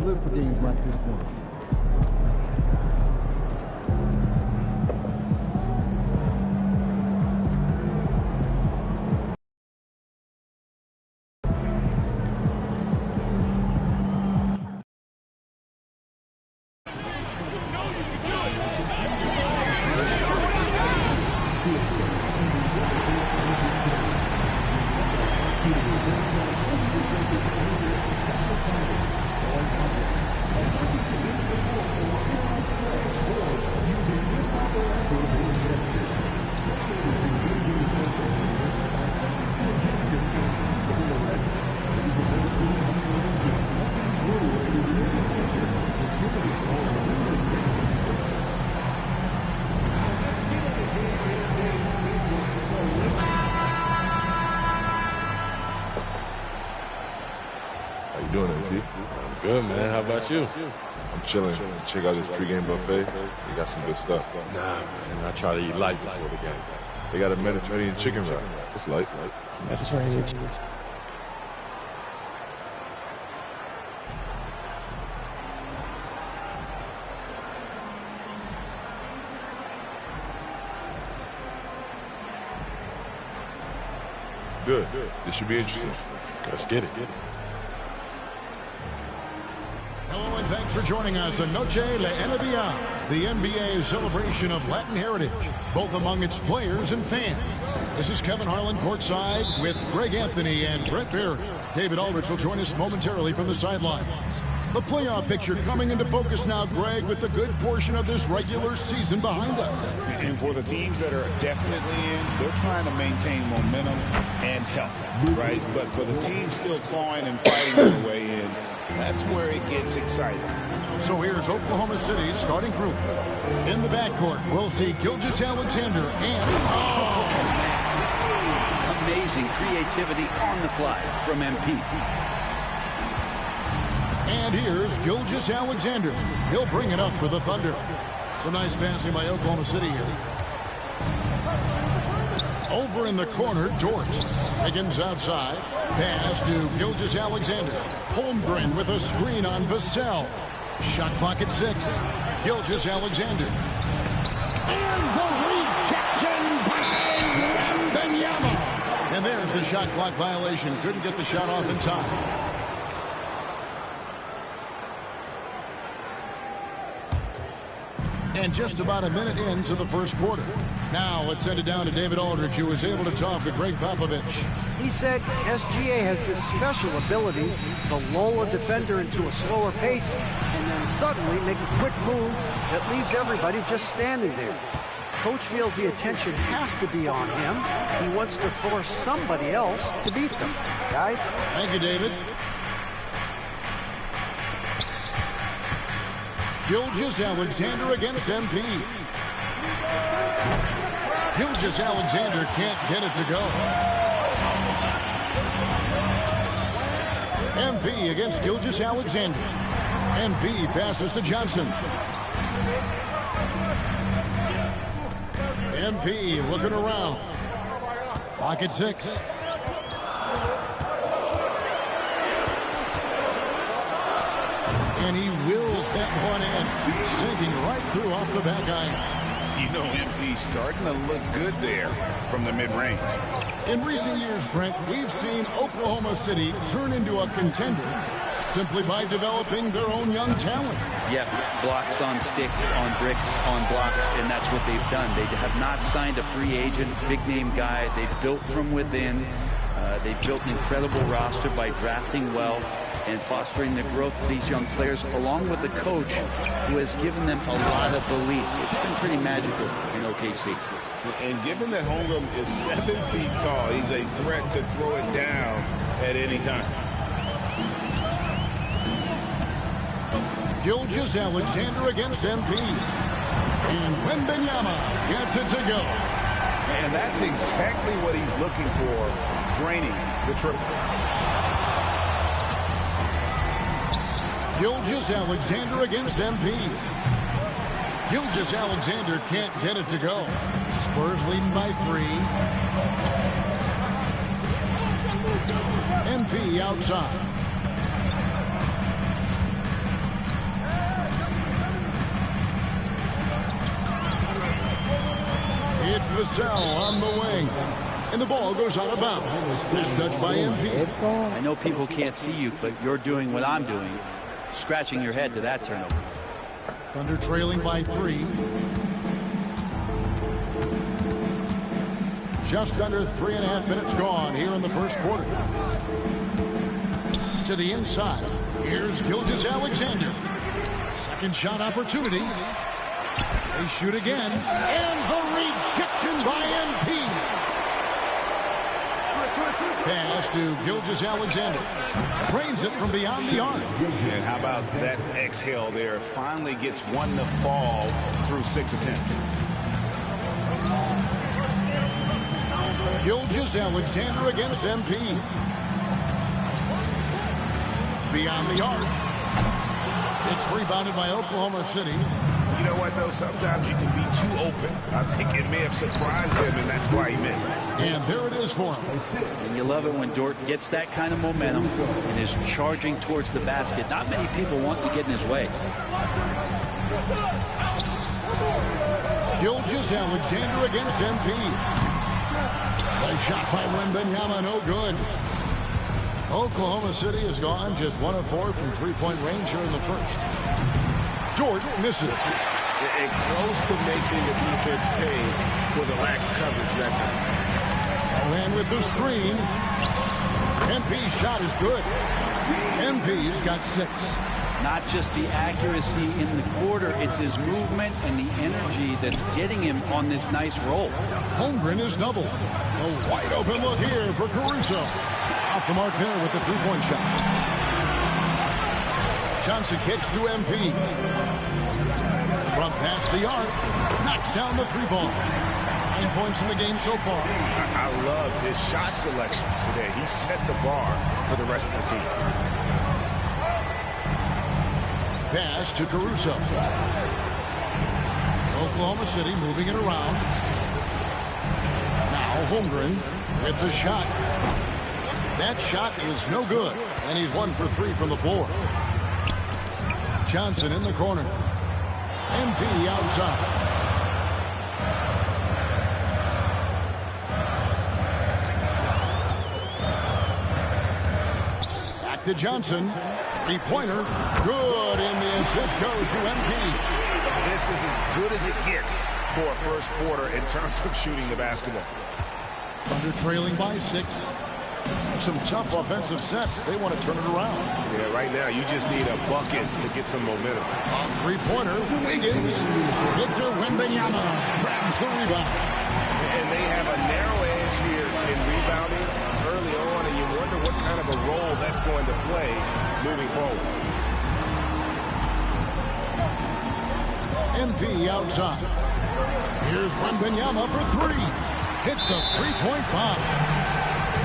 live for games like this one. Good, man. How about you? I'm chilling. Check out this pregame buffet. They got some good stuff. Nah, man. I try to eat light before the game. They got a Mediterranean chicken wrap. It's light. Mediterranean chicken. Good. This should be interesting. Let's get it. Hello and thanks for joining us on Noche La NBA, the NBA celebration of Latin heritage, both among its players and fans. This is Kevin Harlan courtside with Greg Anthony and Brent Barry. David Aldridge will join us momentarily from the sidelines. The playoff picture coming into focus now, Greg, with a good portion of this regular season behind us. And for the teams that are definitely in, they're trying to maintain momentum and health, right? But for the teams still clawing and fighting their way in, that's where it gets exciting. So here's Oklahoma City's starting group. In the backcourt, we'll see Gilgeous-Alexander and... Amazing creativity on the fly from MP. And here's Gilgeous-Alexander. He'll bring it up for the Thunder. Some nice passing by Oklahoma City here. Over in the corner, Dort. Higgins outside. Pass to Gilgeous-Alexander. Holmgren with a screen on Vassell. Shot clock at 6. Gilgeous-Alexander. And the rejection by Wembanyama. And there's the shot clock violation. Couldn't get the shot off in time. And just about a minute into the first quarter. Now let's send it down to David Aldridge, who was able to talk to Greg Popovich. He said SGA has this special ability to lull a defender into a slower pace and then suddenly make a quick move that leaves everybody just standing there. Coach feels the attention has to be on him. He wants to force somebody else to beat them. Guys? Thank you, David. Gilgeous-Alexander against MP. Gilgeous-Alexander can't get it to go. MP against Gilgeous-Alexander. MP passes to Johnson. MP looking around. Clock at 6. And he wills that one in, sinking right through off the back iron. You know, MP starting to look good there from the mid-range. In recent years, Brent, we've seen Oklahoma City turn into a contender simply by developing their own young talent. Yeah, blocks on sticks, on bricks, on blocks, and that's what they've done. They have not signed a free agent, big-name guy. They've built from within. They've built an incredible roster by drafting well and fostering the growth of these young players, along with the coach who has given them a lot of belief. It's been pretty magical in OKC. And given that Holmgren is 7 feet tall, he's a threat to throw it down at any time. Gilgeous-Alexander against MP. And Wembanyama gets it to go. And that's exactly what he's looking for, draining the triple. Gilgeous-Alexander against MP. Gilgeous-Alexander can't get it to go. Spurs leading by 3. MP outside. Vassell on the wing. And the ball goes out of bounds. That's touched by MP. I know people can't see you, but you're doing what I'm doing. Scratching your head to that turnover. Thunder trailing by 3. Just under 3.5 minutes gone here in the first quarter. To the inside. Here's Gilgeous-Alexander. Second shot opportunity. They shoot again. And the rejection by MP. Pass to Gilgeous-Alexander. Trains it from beyond the arc. And how about that exhale there? Finally gets one to fall through 6 attempts. Gilgeous-Alexander against MP. Beyond the arc. It's rebounded by Oklahoma City. You know what, though? Sometimes you can be too open. I think it may have surprised him, and that's why he missed. And there it is for him. And you love it when Dort gets that kind of momentum and is charging towards the basket. Not many people want to get in his way. Gilgeous-Alexander against MP. Nice shot by Wembanyama, no good. Oklahoma City has gone just 1 of 4 from three-point range here in the first. Dort misses it. And close to making the defense pay for the lax coverage that time. And with the screen, MP's shot is good. MP's got 6. Not just the accuracy in the quarter, it's his movement and the energy that's getting him on this nice roll. Holmgren is doubled. A wide open look here for Caruso. Off the mark there with the three-point shot. Johnson kicks to MP. From past the arc, knocks down the 3-ball. 9 points in the game so far. I love his shot selection today. He set the bar for the rest of the team. Pass to Caruso. Oklahoma City moving it around. Now Holmgren with the shot. That shot is no good, and he's 1 for 3 from the floor. Johnson in the corner. MP outside. Back to Johnson. Three-pointer. Good, and the assist goes to MP. This is as good as it gets for a first quarter in terms of shooting the basketball. Thunder trailing by 6. Some tough offensive sets. They want to turn it around. Yeah, right now you just need a bucket to get some momentum. On three-pointer, Wiggins. Victor Wembanyama grabs the rebound. And they have a narrow edge here in rebounding early on, and you wonder what kind of a role that's going to play moving forward. MP outside. Here's Wembanyama for 3. Hits the three-point bomb.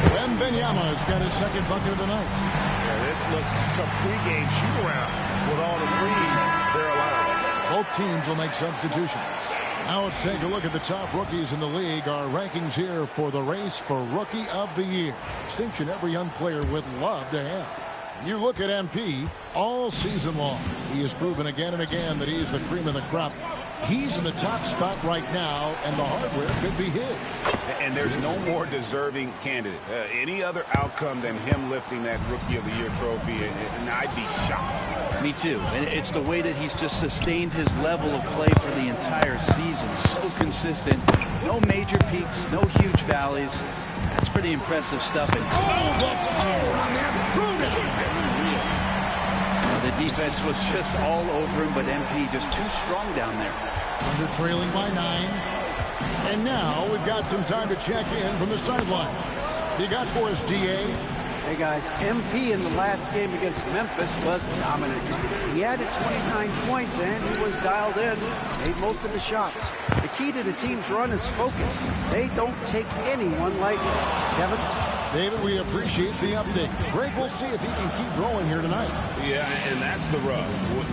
Wembanyama's got his second bucket of the night. Yeah, this looks like a pregame shoot-around with all the threes they're allowing. Both teams will make substitutions. Now let's take a look at the top rookies in the league. Our rankings here for the race for Rookie of the Year. Distinction every young player would love to have. You look at MP all season long. He has proven again and again that he is the cream of the crop. He's in the top spot right now, and the hardware could be his. And there's no more deserving candidate. Any other outcome than him lifting that Rookie of the Year trophy, and I'd be shocked. Me too. And it's the way that he's just sustained his level of play for the entire season. So consistent. No major peaks, no huge valleys. That's pretty impressive stuff. And the power on that the defense was just all over him, but MP just too strong down there. Under trailing by 9. And now we've got some time to check in from the sidelines. You got for us, DA? Hey guys, MP in the last game against Memphis was dominant. He added 29 points and he was dialed in, made most of the shots. The key to the team's run is focus. They don't take anyone lightly. Kevin? David, we appreciate the update. Greg, we'll see if he can keep growing here tonight. Yeah, and that's the rub.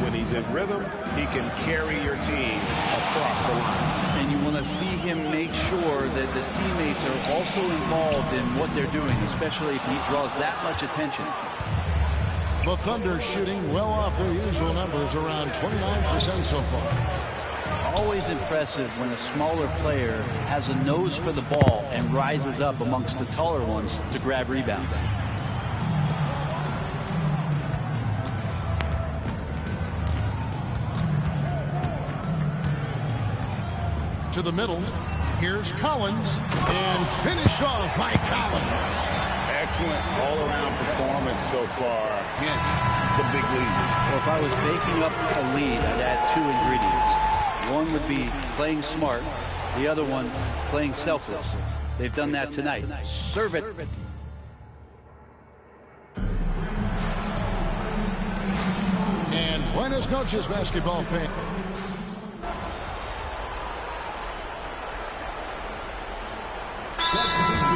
When he's in rhythm, he can carry your team across the line. And you want to see him make sure that the teammates are also involved in what they're doing, especially if he draws that much attention. The Thunder shooting well off their usual numbers, around 29% so far. always impressive when a smaller player has a nose for the ball and rises up amongst the taller ones to grab rebounds. To the middle. Here's Collins. And finished off by Collins. Excellent all-around performance so far. Hence the big lead. Well, if I was baking up a lead, I'd add 2 ingredients. One would be playing smart. The other one, playing selfless. They've done that tonight. Serve it. And buenas noches, basketball fan.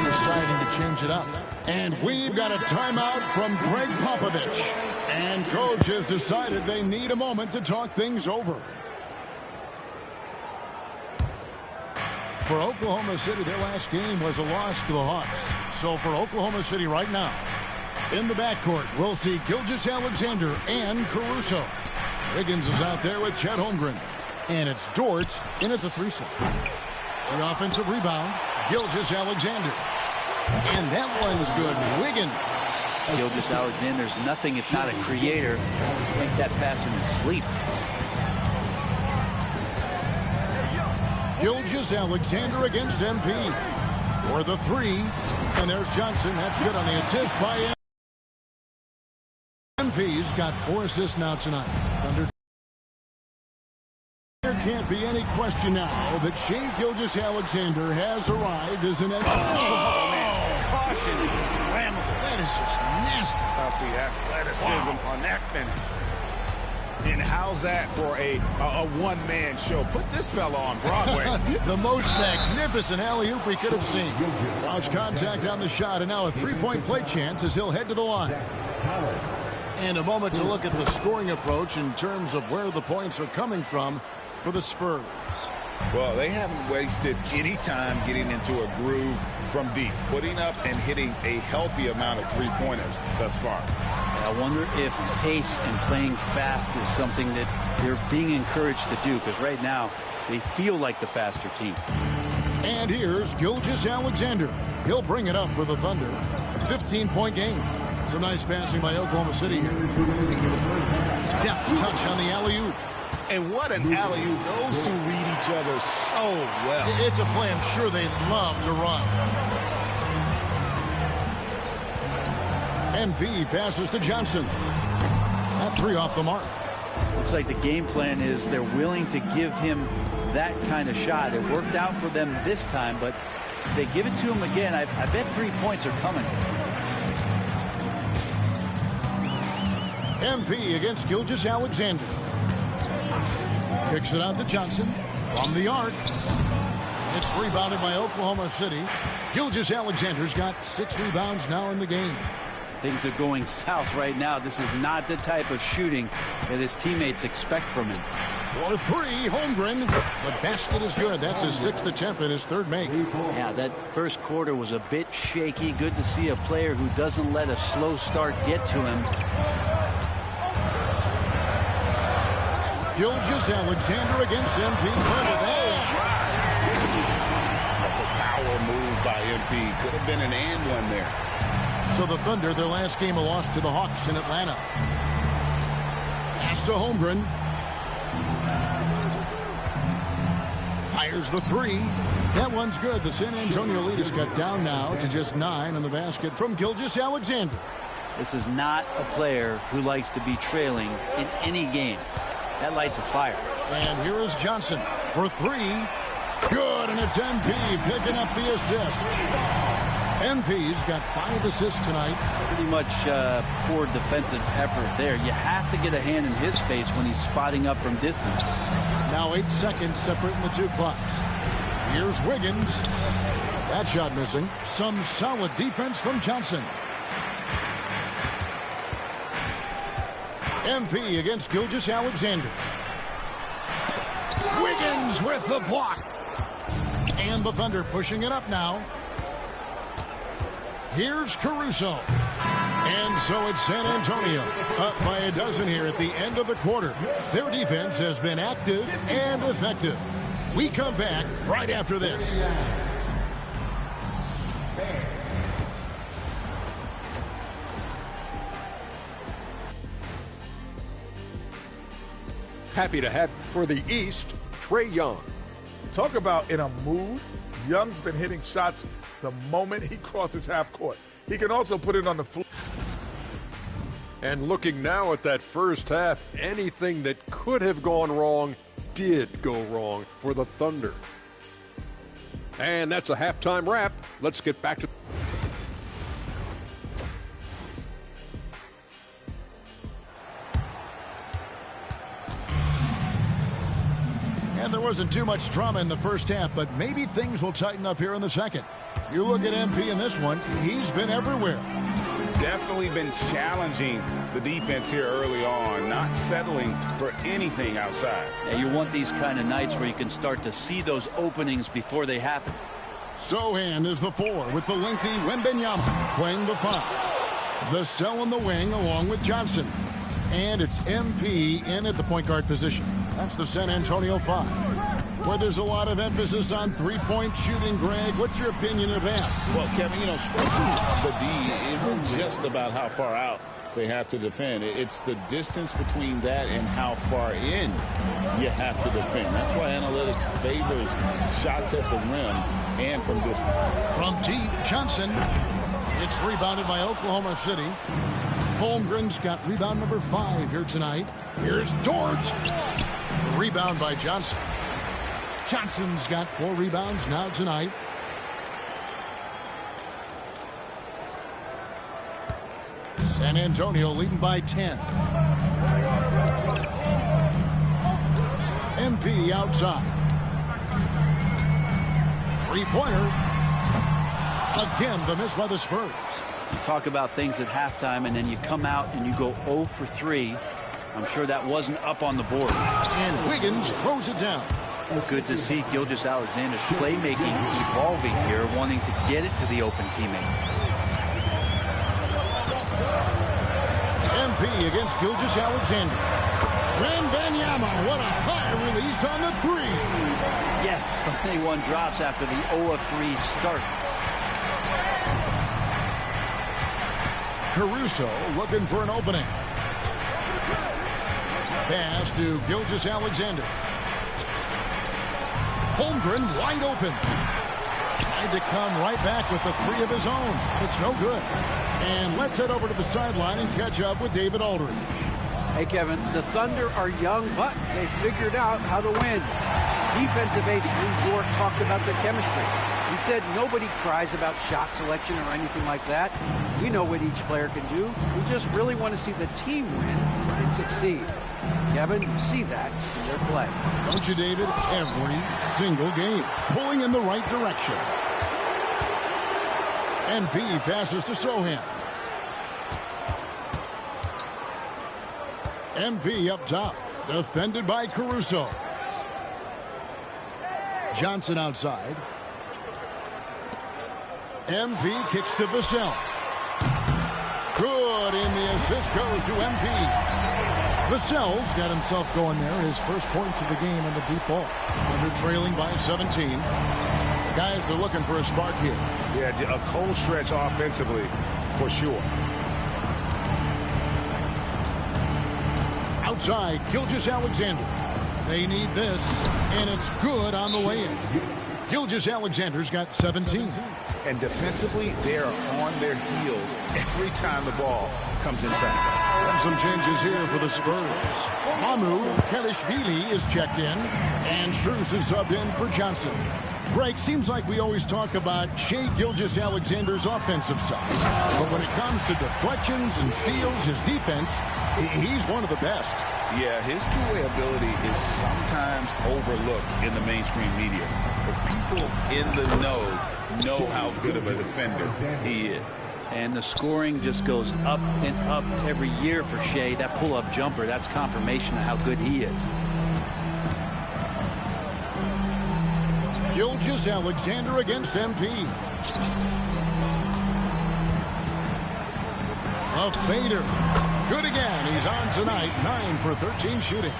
Deciding to change it up. And we've got a timeout from Greg Popovich. And coach has decided they need a moment to talk things over. For Oklahoma City, their last game was a loss to the Hawks. So for Oklahoma City right now, in the backcourt, we'll see Gilgeous-Alexander and Caruso. Wiggins is out there with Chet Holmgren. And it's Dort in at the 3 slot. The offensive rebound, Gilgeous-Alexander. And that one's good. Wiggins. Gilgeous-Alexander's nothing if not a creator. Make that pass in his sleep. Gilgeous-Alexander against MP. For the 3. And there's Johnson. That's good on the assist by MP's got 4 assists now tonight. There can't be any question now that Shai Gilgeous-Alexander has arrived as an Caution. Flammable. That is just nasty. About the athleticism on that finish. And how's that for a one-man show? Put this fella on Broadway. The most magnificent alley-oop we could have seen. Lost contact on the shot, and now a 3-point play chance as he'll head to the line. And a moment to look at the scoring approach in terms of where the points are coming from for the Spurs. Well, they haven't wasted any time getting into a groove from deep, putting up and hitting a healthy amount of 3-pointers thus far. I wonder if pace and playing fast is something that they're being encouraged to do, because right now they feel like the faster team. And here's Gilgeous-Alexander. He'll bring it up for the Thunder. 15-point game. Some nice passing by Oklahoma City here. Deft touch on the alley-oop. And what an alley-oop. Those two read each other so well. It's a play I'm sure they'd love to run. MP passes to Johnson. That 3 off the mark. Looks like the game plan is they're willing to give him that kind of shot. It worked out for them this time, but if they give it to him again, I bet 3 points are coming. MP against Gilgeous-Alexander. Kicks it out to Johnson from the arc. It's rebounded by Oklahoma City. Gilgeous-Alexander's got 6 rebounds now in the game. Things are going south right now. This is not the type of shooting that his teammates expect from him. For 3, Holmgren. The basket is good. That's his 6th attempt and his 3rd make. Yeah, that first quarter was a bit shaky. Good to see a player who doesn't let a slow start get to him. Gilgeous-Alexander against MP. That's a power move by MP. Could have been an and one there. So the Thunder, their last game, a loss to the Hawks in Atlanta. Pass to Holmgren. Fires the 3. That one's good. The San Antonio lead is cut down now to just 9 on the basket from Gilgeous-Alexander. This is not a player who likes to be trailing in any game. That lights a fire. And here is Johnson for 3. Good, and it's MP picking up the assist. MP's got 5 assists tonight. Pretty much poor defensive effort there. You have to get a hand in his face when he's spotting up from distance. Now 8 seconds separating the 2 clocks. Here's Wiggins. That shot missing. Some solid defense from Johnson. MP against Gilgeous-Alexander. Wiggins with the block. And the Thunder pushing it up now. Here's Caruso. And so it's San Antonio, up by a dozen here at the end of the quarter. Their defense has been active and effective. We come back right after this. Happy to have for the East, Trae Young. Talk about in a mood. Young's been hitting shots the moment he crosses half court. He can also put it on the floor. And looking now at that first half, anything that could have gone wrong did go wrong for the Thunder. And that's a halftime wrap. Let's get back to... And there wasn't too much drama in the first half, but maybe things will tighten up here in the second. You look at MP in this one, he's been everywhere. Definitely been challenging the defense here early on, not settling for anything outside. Yeah, you want these kind of nights where you can start to see those openings before they happen. Sohan is the 4 with the lengthy Wembanyama playing the 5. Vassell in the wing along with Johnson. And it's MP in at the point guard position. That's the San Antonio 5. Where there's a lot of emphasis on three-point shooting, Greg. What's your opinion of that? Well, Kevin, you know, stretching the D isn't just about how far out they have to defend. It's the distance between that and how far in you have to defend. That's why analytics favors shots at the rim and from distance. From deep, Johnson. It's rebounded by Oklahoma City. Holmgren's got rebound number 5 here tonight. Here's George. The rebound by Johnson. Johnson's got 4 rebounds now tonight. San Antonio leading by 10. MP outside. Three-pointer. Again, the miss by the Spurs. You talk about things at halftime, and then you come out and you go 0 for 3. I'm sure that wasn't up on the board. And Wiggins throws it down. Good to see Gilgeous-Alexander's playmaking evolving here, wanting to get it to the open teammate. MP against Gilgeous-Alexander. Wembanyama, what a high release on the 3. Yes, finally one drops after the 0 of 3 start. Caruso looking for an opening. Pass to Gilgeous-Alexander. Holmgren wide open. Tried to come right back with the 3 of his own. It's no good. And let's head over to the sideline and catch up with David Aldridge. Hey, Kevin, the Thunder are young, but they figured out how to win. Defensive ace Lou Dort talked about their chemistry. He said nobody cries about shot selection or anything like that. We know what each player can do. We just really want to see the team win and succeed. Kevin, you see that in their play. Don't you, David? Every single game. Pulling in the right direction. MP passes to Sohan. MP up top. Defended by Caruso. Johnson outside. MP kicks to Vassell. Good, and the assist goes to MP. Vassell's got himself going there. His first points of the game on the deep ball. Under trailing by 17. The guys are looking for a spark here. Yeah, a cold stretch offensively, for sure. Outside, Gilgeous-Alexander. They need this, and it's good on the way in. Gilgeous-Alexander's got 17. And defensively, they're on their heels every time the ball comes inside. And some changes here for the Spurs. Mamu Kelishvili is checked in, and Strus is subbed in for Johnson. Greg, seems like we always talk about Shai Gilgeous-Alexander's offensive side. But when it comes to deflections and steals, his defense, he's one of the best. Yeah, his two-way ability is sometimes overlooked in the mainstream media. But people in the know how good of a defender he is. And the scoring just goes up and up every year for Shai. That pull-up jumper, that's confirmation of how good he is. Gilgeous-Alexander against MP. A fader. Good again. He's on tonight. 9 for 13 shooting.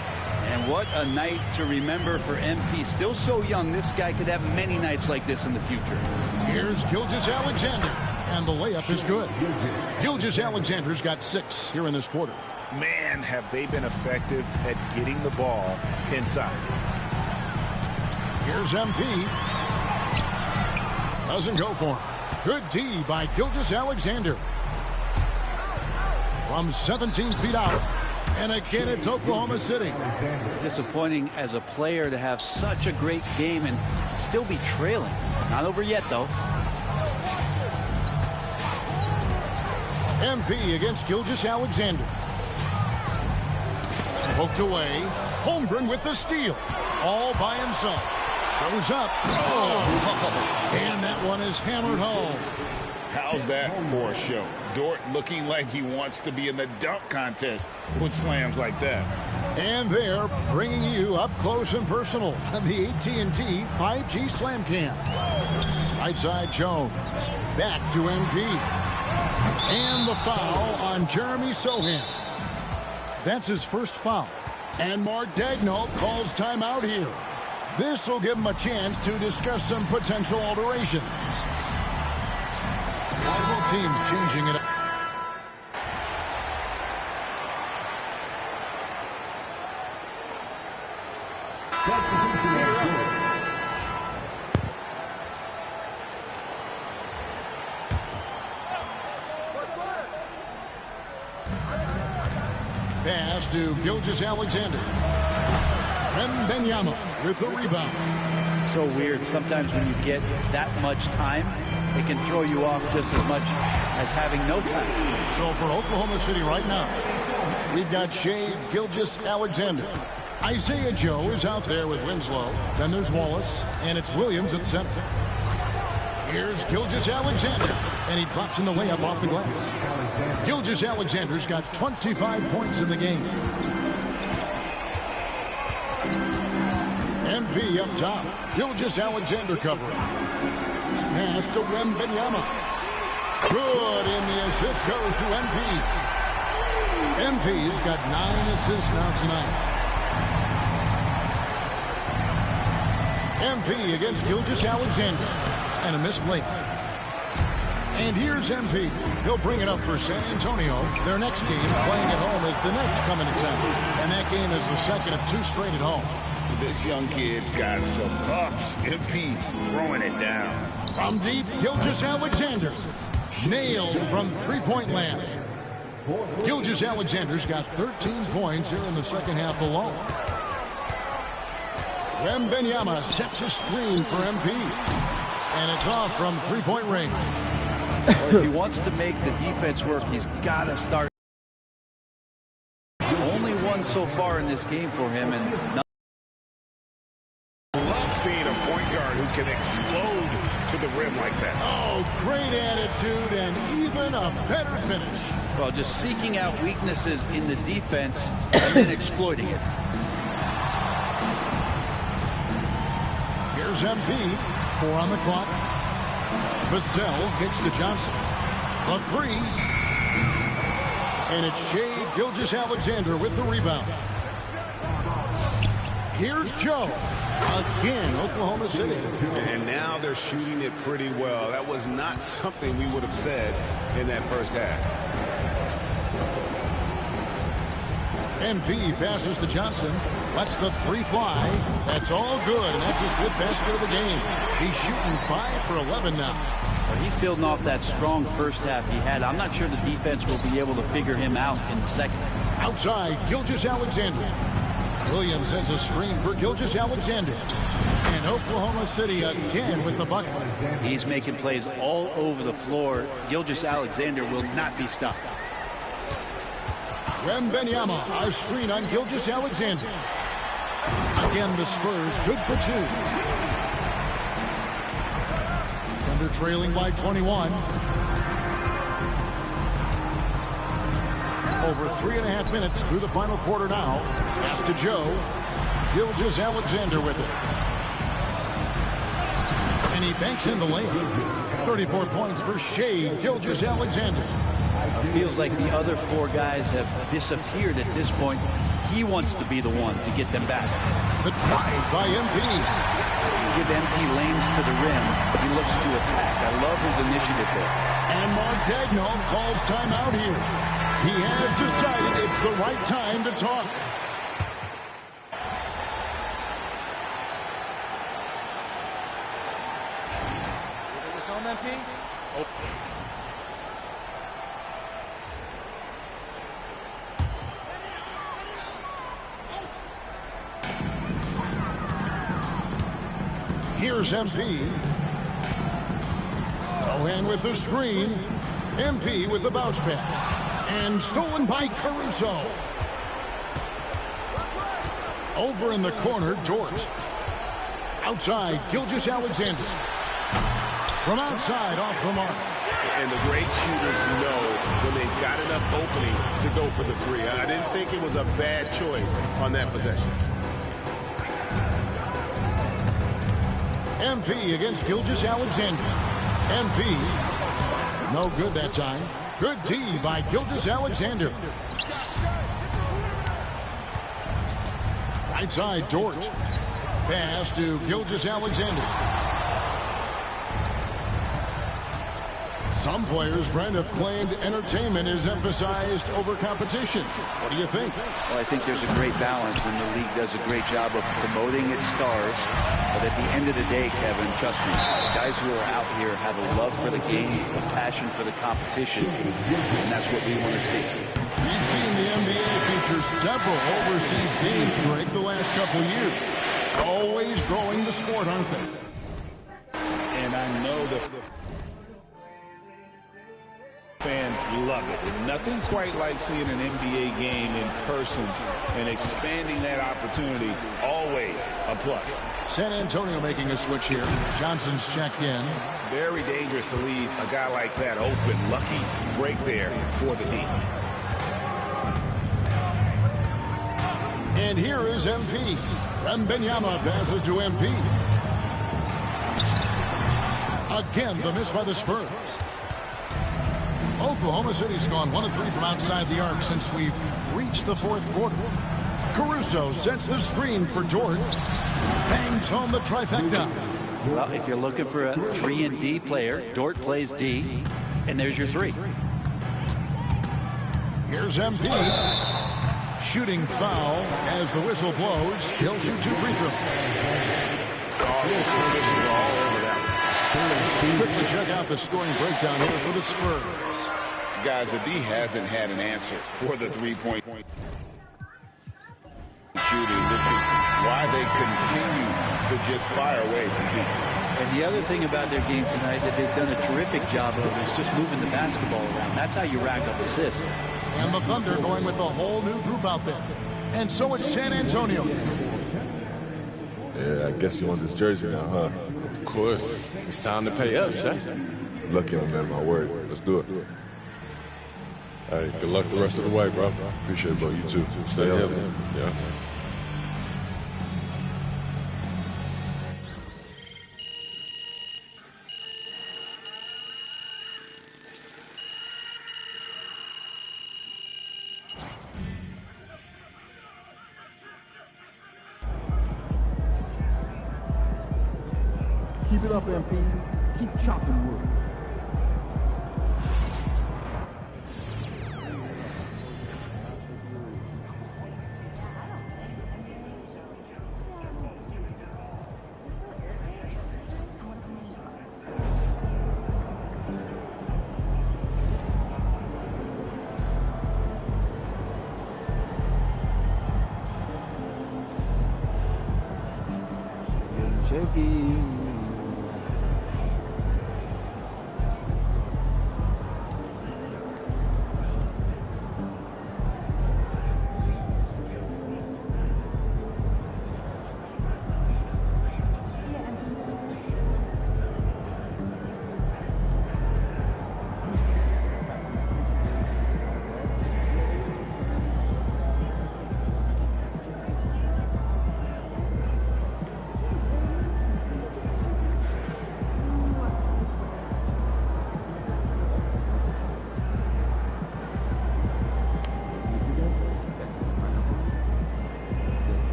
And what a night to remember for MP. Still so young, this guy could have many nights like this in the future. Here's Gilgeous-Alexander. And the layup is good. Gilgeous-Alexander's got 6 here in this quarter. Man, have they been effective at getting the ball inside. Here's MP. Doesn't go for him. Good D by Gilgeous-Alexander. From 17 feet out. And again, it's Oklahoma City. Disappointing as a player to have such a great game and still be trailing. Not over yet, though. MP against Gilgeous-Alexander. Poked away. Holmgren with the steal. All by himself. Goes up. Oh! And that one is hammered home. How's that for a show? Dort looking like he wants to be in the dunk contest with slams like that. And they're bringing you up close and personal on the AT&T 5G Slam Cam. Right side Jones. Back to MP. And the foul on Jeremy Sohan. That's his first foul. And Mark Daigneault calls timeout here. This will give him a chance to discuss some potential alterations. Several teams changing it up. Pass to Gilgeous-Alexander. Wembanyama with the rebound. So weird. Sometimes when you get that much time, it can throw you off just as much as having no time. So for Oklahoma City right now, we've got Shea Gilgeous-Alexander. Isaiah Joe is out there with Winslow. Then there's Wallace, and it's Williams at center. Here's Gilgeous-Alexander, and he drops in the layup off the glass. Gilgeous-Alexander's got 25 points in the game. MP up top. Gilgeous-Alexander covering. Pass to Wembanyama. Good, and the assist goes to MP. MP's got 9 assists now tonight. MP against Gilgeous-Alexander. And a missed layup. And here's MP. He'll bring it up for San Antonio. Their next game playing at home is the Nets coming to town. And that game is the second of 2 straight at home. This young kid's got some ups. MP throwing it down. From deep, Gilgeous-Alexander. Nailed from three-point land. Gilgeous-Alexander's got 13 points here in the second half alone. Wembanyama sets a screen for MP. And it's off from three-point range. Well, if he wants to make the defense work, he's got to start. Only one so far in this game for him, and love seeing a point guard who can explode to the rim like that. Oh, great attitude and even a better finish. Well, just seeking out weaknesses in the defense and then exploiting it. Here's MP. 4 on the clock. Vassell kicks to Johnson. The 3. And it's Shea Gilgeous-Alexander with the rebound. Here's Joe. Again, Oklahoma City. And now they're shooting it pretty well. That was not something we would have said in that first half. MP passes to Johnson. Lets the 3 fly. That's all good, and that's his 5th basket of the game. He's shooting 5 for 11 now. Well, he's building off that strong first half he had. I'm not sure the defense will be able to figure him out in the second. Outside, Gilgeous-Alexander. Williams sends a screen for Gilgeous-Alexander. And Oklahoma City again with the bucket. He's making plays all over the floor. Gilgeous-Alexander will not be stopped. Wembanyama, a screen on Gilgeous-Alexander. Again, the Spurs good for 2. Thunder trailing by 21. Over 3.5 minutes through the final quarter now. Pass to Joe. Gilgeous-Alexander with it. And he banks in the layup. 34 points for Shea Gilgeous-Alexander. feels like the other 4 guys have disappeared at this point. He wants to be the one to get them back. The drive by MP. You give MP lanes to the rim, he looks to attack. I love his initiative there. And Mark Daigneault calls timeout here. He has decided it's the right time to talk. This home, MP? Oh. Here's MP. Sohan with the screen. MP with the bounce pass. And stolen by Caruso. Over in the corner, Dort. Outside, Gilgeous-Alexander. From outside, off the mark. And the great shooters know when they've got enough opening to go for the 3. I didn't think it was a bad choice on that possession. MP against Gilgeous-Alexander. MP, no good that time. Good D by Gilgeous-Alexander. Right side, Dort. Pass to Gilgeous-Alexander. Some players, Brent, have claimed entertainment is emphasized over competition. What do you think? Well, I think there's a great balance, and the league does a great job of promoting its stars. But at the end of the day, Kevin, trust me, guys who are out here have a love for the game, a passion for the competition, and that's what we want to see. We've seen the NBA feature several overseas games during the last couple of years. Always growing the sport, aren't they? And I know the fans love it. And nothing quite like seeing an NBA game in person and expanding that opportunity. Always a plus. San Antonio making a switch here. Johnson's checked in. Very dangerous to leave a guy like that open. Lucky break there for the Heat. And here is MP. Wembanyama passes to MP. Again, the miss by the Spurs. Oklahoma City's gone 1 of 3 from outside the arc since we've reached the 4th quarter. Caruso sets the screen for Dort. Bangs home the trifecta. Well, if you're looking for a 3-and-D player, Dort plays D, and there's your 3. Here's MP. Shooting foul as the whistle blows. He'll shoot 2 free throws. Let's quickly check out the scoring breakdown here for the Spurs. Guys, the D hasn't had an answer for the 3-point shooting, which is why they continue to just fire away from people. And the other thing about their game tonight that they've done a terrific job of is just moving the basketball around. That's how you rack up assists. And the Thunder going with a whole new group out there. And so it's San Antonio. Yeah, I guess you want this jersey now, huh? Of course. It's time to pay up, Shaq. Looking at man, my word. Let's do it. Hey, good luck the rest of the way, bro. Appreciate it, bro. You too. Stay healthy. Yeah. Keep it up, MP. Keep chopping wood.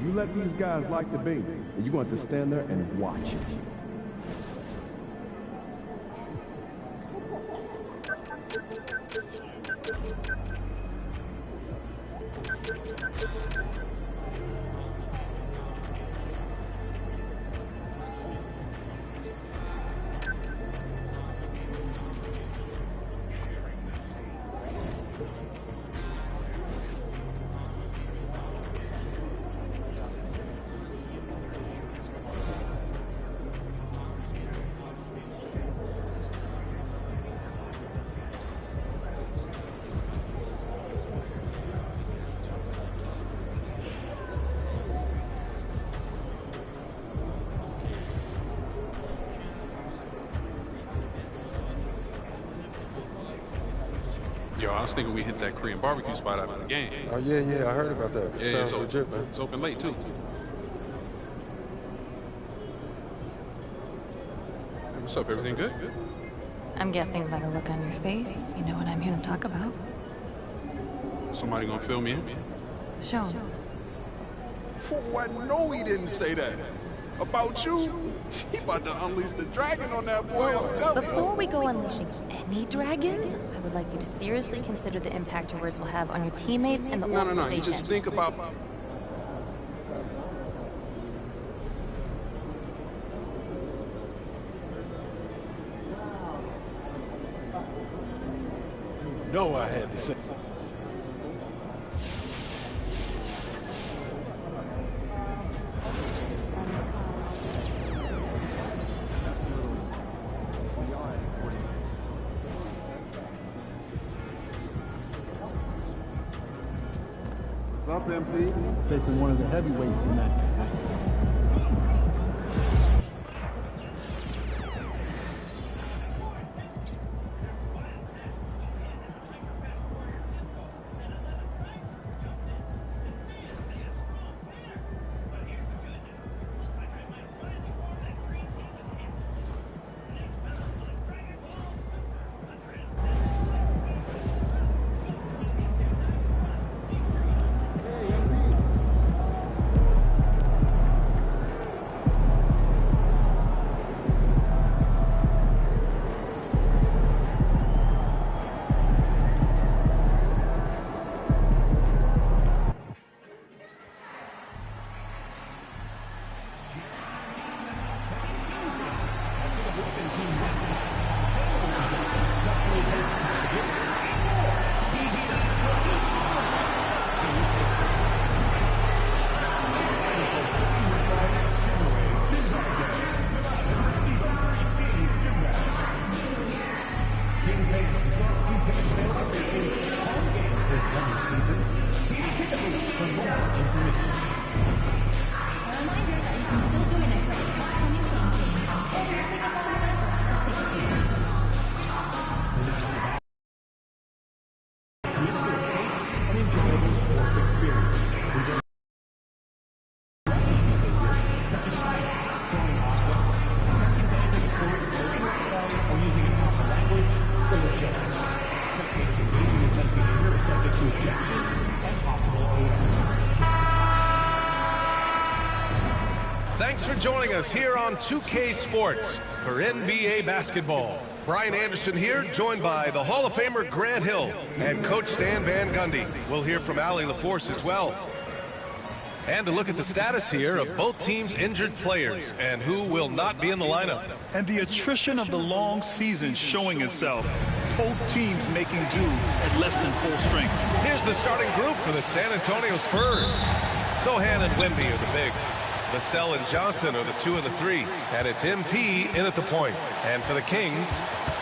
You let these guys like the bait, and you're going to have to stand there and watch it. Yo, I was thinking we hit that Korean barbecue spot after the game. Oh, yeah, I heard about that. Yeah, Sounds legit, man. It's open late, too. Hey, what's up? Everything good? I'm guessing by the look on your face, you know what I'm here to talk about. Somebody gonna fill me in? Show 'em. Oh, I know he didn't say that. About you? He about to unleash the dragon on that boy, I'm telling you. Before we go unleashing any dragons, I would like you to seriously consider the impact your words will have on your teammates and the organization. No, you just think about... You know I had to say... What's up, MP? Facing one of the heavyweights tonight. Thanks for joining us here on 2K Sports for NBA basketball. Brian Anderson here, joined by the Hall of Famer Grant Hill and Coach Stan Van Gundy. We'll hear from Allie LaForce as well. And to look at the status here of both teams' injured players and who will not be in the lineup. And the attrition of the long season showing itself. Both teams making do at less than full strength. Here's the starting group for the San Antonio Spurs. Sohan and Wemby are the bigs. Vassell and Johnson are the 2 and the 3. And it's MP in at the point. And for the Kings,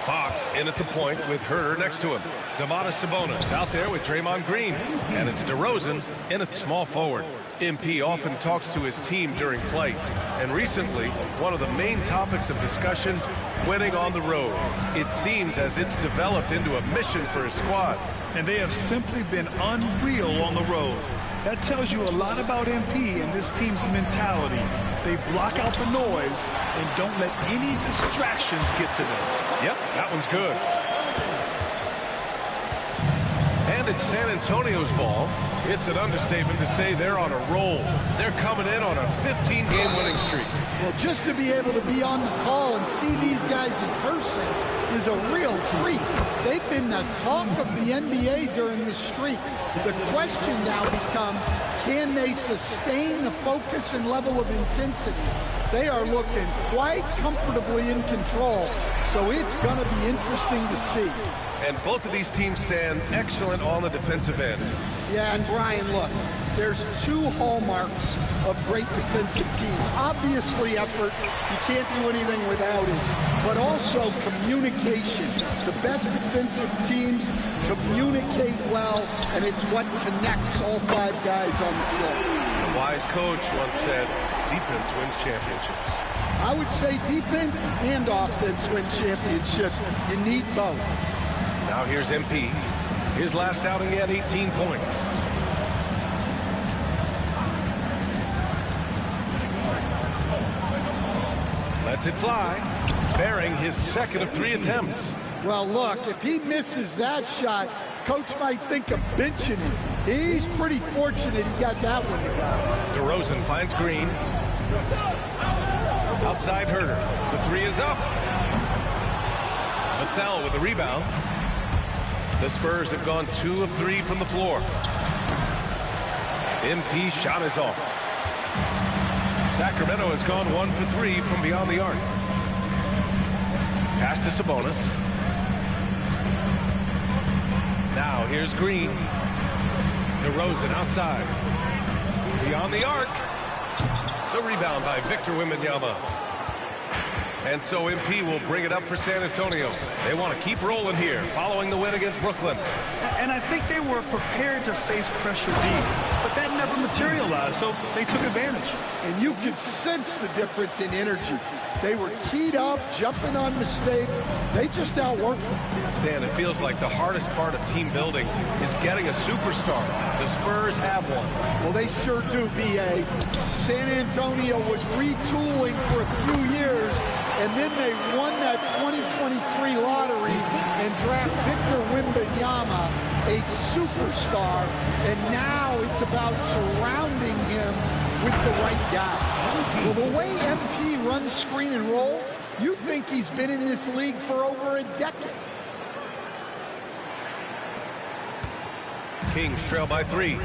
Fox in at the point with Herter next to him. Domantas Sabonis out there with Draymond Green. And it's DeRozan in at small forward. MP often talks to his team during flights. And recently, one of the main topics of discussion, winning on the road. It seems as it's developed into a mission for his squad. And they have simply been unreal on the road. That tells you a lot about MP and this team's mentality. They block out the noise and don't let any distractions get to them. Yep, that one's good. And And it's San Antonio's ball. It's an understatement to say they're on a roll. They're coming in on a 15-game winning streak. Well, just to be able to be on the call and see these guys in person is a real treat. They've been the talk of the NBA during this streak. The question now becomes, can they sustain the focus and level of intensity? They are looking quite comfortably in control, so it's going to be interesting to see. And both of these teams stand excellent on the defensive end. Yeah, and Brian, look, there's two hallmarks of great defensive teams. Obviously effort, you can't do anything without it, but also communication. The best defensive teams communicate well, and it's what connects all five guys on the floor. A wise coach once said, defense wins championships. I would say defense and offense win championships. You need both. Now here's MP. His last outing, he had 18 points. Lets it fly, bearing his second of 3 attempts. Well, look, if he misses that shot, coach might think of benching him. He's pretty fortunate he got that one to go. DeRozan finds Green. Outside Herter. The 3 is up. Vassell with the rebound. The Spurs have gone 2 of 3 from the floor. MP shot is off. Sacramento has gone 1 for 3 from beyond the arc. Pass to Sabonis. Now here's Green. DeRozan outside. Beyond the arc. The rebound by Victor Wembanyama. And so MP will bring it up for San Antonio. They want to keep rolling here, following the win against Brooklyn. And I think they were prepared to face pressure deep, but that never materialized, so they took advantage. And you could sense the difference in energy. They were keyed up, jumping on mistakes. They just outworked them. Stan, it feels like the hardest part of team building is getting a superstar. The Spurs have one. Well, they sure do, B.A. San Antonio was retooling for a few years, and then they won that 2023 lottery and draft Victor Wembanyama, a superstar, and now it's about surrounding him with the right guy. Well, the way MP runs screen and roll, you think he's been in this league for over a decade. Kings trail by 3.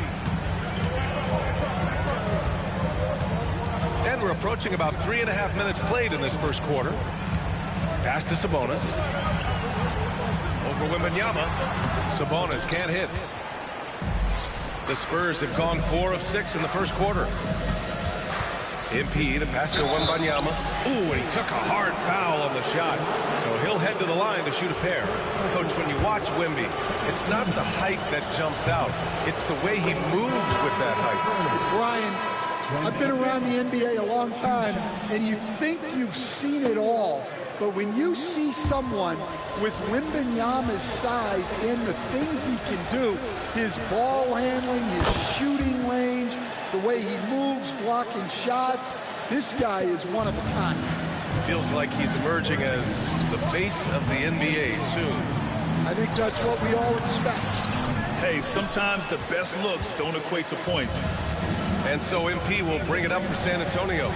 And we're approaching about 3.5 minutes played in this first quarter. Pass to Sabonis. Over Wembanyama. Sabonis can't hit. The Spurs have gone 4 of 6 in the first quarter. MP, the pass to Wembanyama. Ooh, and he took a hard foul on the shot. So he'll head to the line to shoot a pair. Coach, when you watch Wemby, it's not the height that jumps out. It's the way he moves with that height. Brian, I've been around the NBA a long time, and you think you've seen it all. But when you see someone with Wembanyama's size and the things he can do, his ball handling, his shooting range, the way he moves, blocking shots, this guy is one of a kind. Feels like he's emerging as the face of the NBA soon. I think that's what we all expect. Hey, sometimes the best looks don't equate to points. And so MP will bring it up for San Antonio.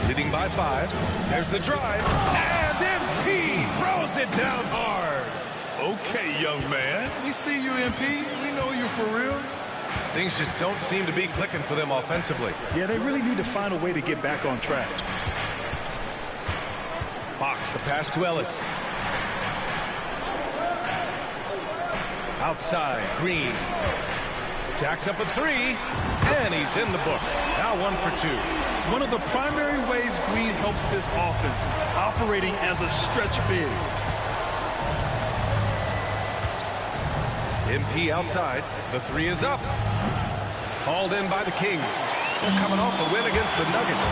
Leading by 5. There's the drive. And MP throws it down hard. Okay, young man. We see you, MP. We know you're for real. Things just don't seem to be clicking for them offensively. Yeah, they really need to find a way to get back on track. Fox, the pass to Ellis. Outside, Green. Jacks up a 3, and he's in the books. Now 1 for 2. One of the primary ways Green helps this offense, operating as a stretch big. MP outside. The 3 is up. Hauled in by the Kings. They're coming off a win against the Nuggets.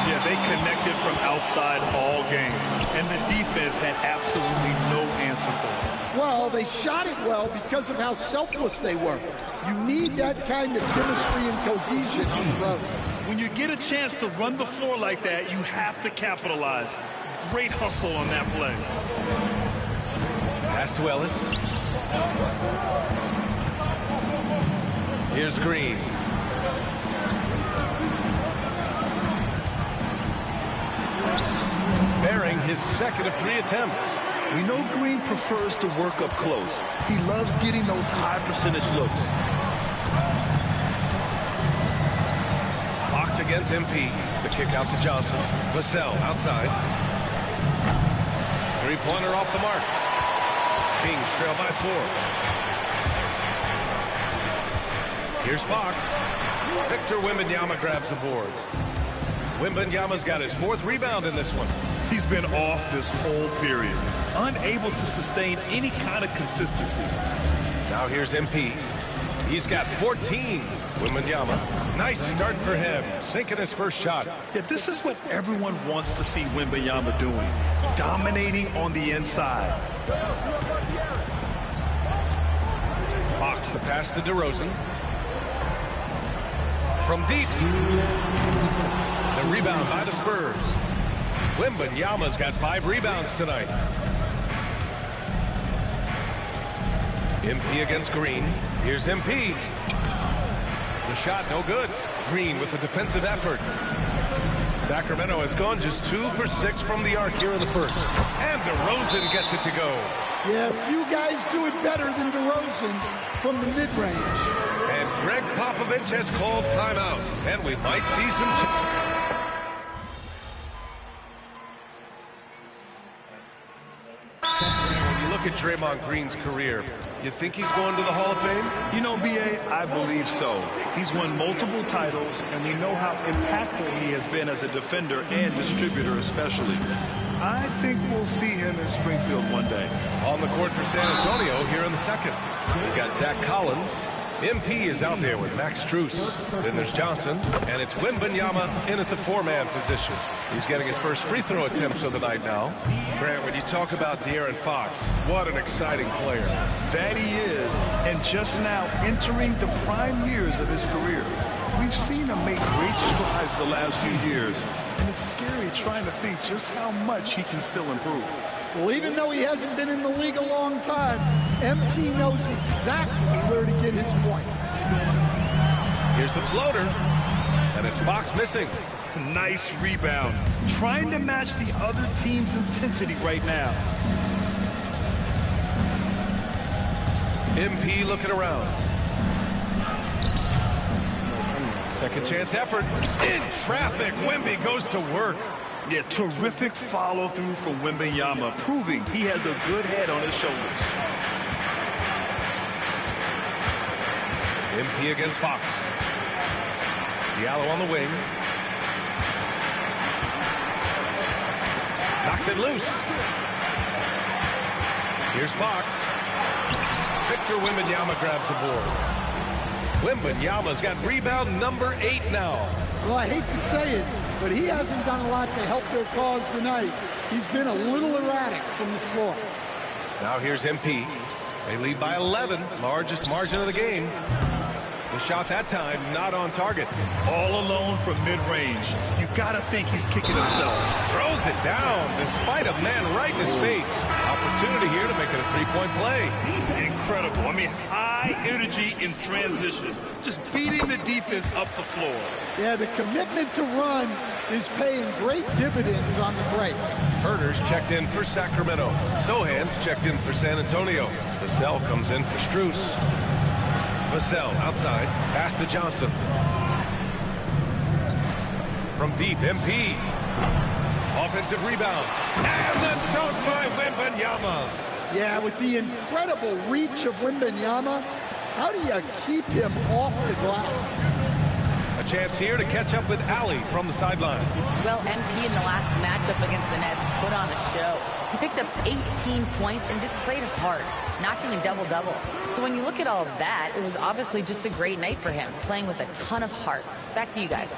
Yeah, they connected from outside all game, and the defense had absolutely no answer for it. Well, they shot it well because of how selfless they were. You need that kind of chemistry and cohesion on the road. When you get a chance to run the floor like that, you have to capitalize. Great hustle on that play. Pass to Ellis. Here's Green. Bearing his second of 3 attempts. We know Green prefers to work up close. He loves getting those high percentage looks. Fox against MP. The kick out to Johnson. Vassell outside. Three-pointer off the mark. Kings trail by 4. Here's Fox. Victor Wembanyama grabs the board. Wembanyama's got his 4th rebound in this one. He's been off this whole period, unable to sustain any kind of consistency. Now here's MP. He's got 14. Wembanyama, nice start for him, sinking his first shot. Yeah, this is what everyone wants to see Wembanyama doing, dominating on the inside. Fox the pass to DeRozan. From deep. The rebound by the Spurs. Wembanyama's got 5 rebounds tonight. MP against Green. Here's MP. The shot no good. Green with the defensive effort. Sacramento has gone just 2 for 6 from the arc here in the first. And DeRozan gets it to go. Yeah, few guys do it better than DeRozan from the mid-range. And Greg Popovich has called timeout. And we might see some... When you look at Draymond Green's career, you think he's going to the Hall of Fame? You know, B.A., I believe so. He's won multiple titles, and we know how impactful he has been as a defender and distributor especially. I think we'll see him in Springfield one day. On the court for San Antonio here in the second. We've got Zach Collins. MP is out there with Max Strus. Then there's Johnson, and it's Wembanyama in at the 4-man position. He's getting his first free throw attempts of the night now. Grant, when you talk about De'Aaron Fox, what an exciting player. That he is, and just now entering the prime years of his career. We've seen him make great strides the last few years, and it's scary trying to think just how much he can still improve. Well, even though he hasn't been in the league a long time, MP knows exactly where to get his points. Here's the floater, and it's Fox missing. Nice rebound. Trying to match the other team's intensity right now. MP looking around. Second chance effort. In traffic, Wemby goes to work. Yeah, terrific follow-through from Wembanyama, proving he has a good head on his shoulders. MP against Fox. Diallo on the wing. Knocks it loose. Here's Fox. Victor Wembanyama grabs the board. Wembanyama's got rebound number 8 now. Well, I hate to say it, but he hasn't done a lot to help their cause tonight. He's been a little erratic from the floor. Now here's MP. They lead by 11, largest margin of the game. The shot that time not on target. All alone from mid-range. You gotta think he's kicking himself. Throws it down despite a man right in his face. Opportunity here to make it a 3-point play. Incredible. I mean, high energy in transition. Just beating the defense up the floor. Yeah, the commitment to run is paying great dividends on the break. Herter's checked in for Sacramento. Sohan's checked in for San Antonio. Vassell comes in for Strus. Vassell outside, pass to Johnson. From deep, MP. Offensive rebound. And the dunk by Wembanyama. Yeah, with the incredible reach of Wembanyama, how do you keep him off the glass? A chance here to catch up with Allie from the sideline. Well, MP in the last matchup against the Nets put on a show. He picked up 18 points and just played hard, notching a double-double. So when you look at all of that, it was obviously just a great night for him, playing with a ton of heart. Back to you guys.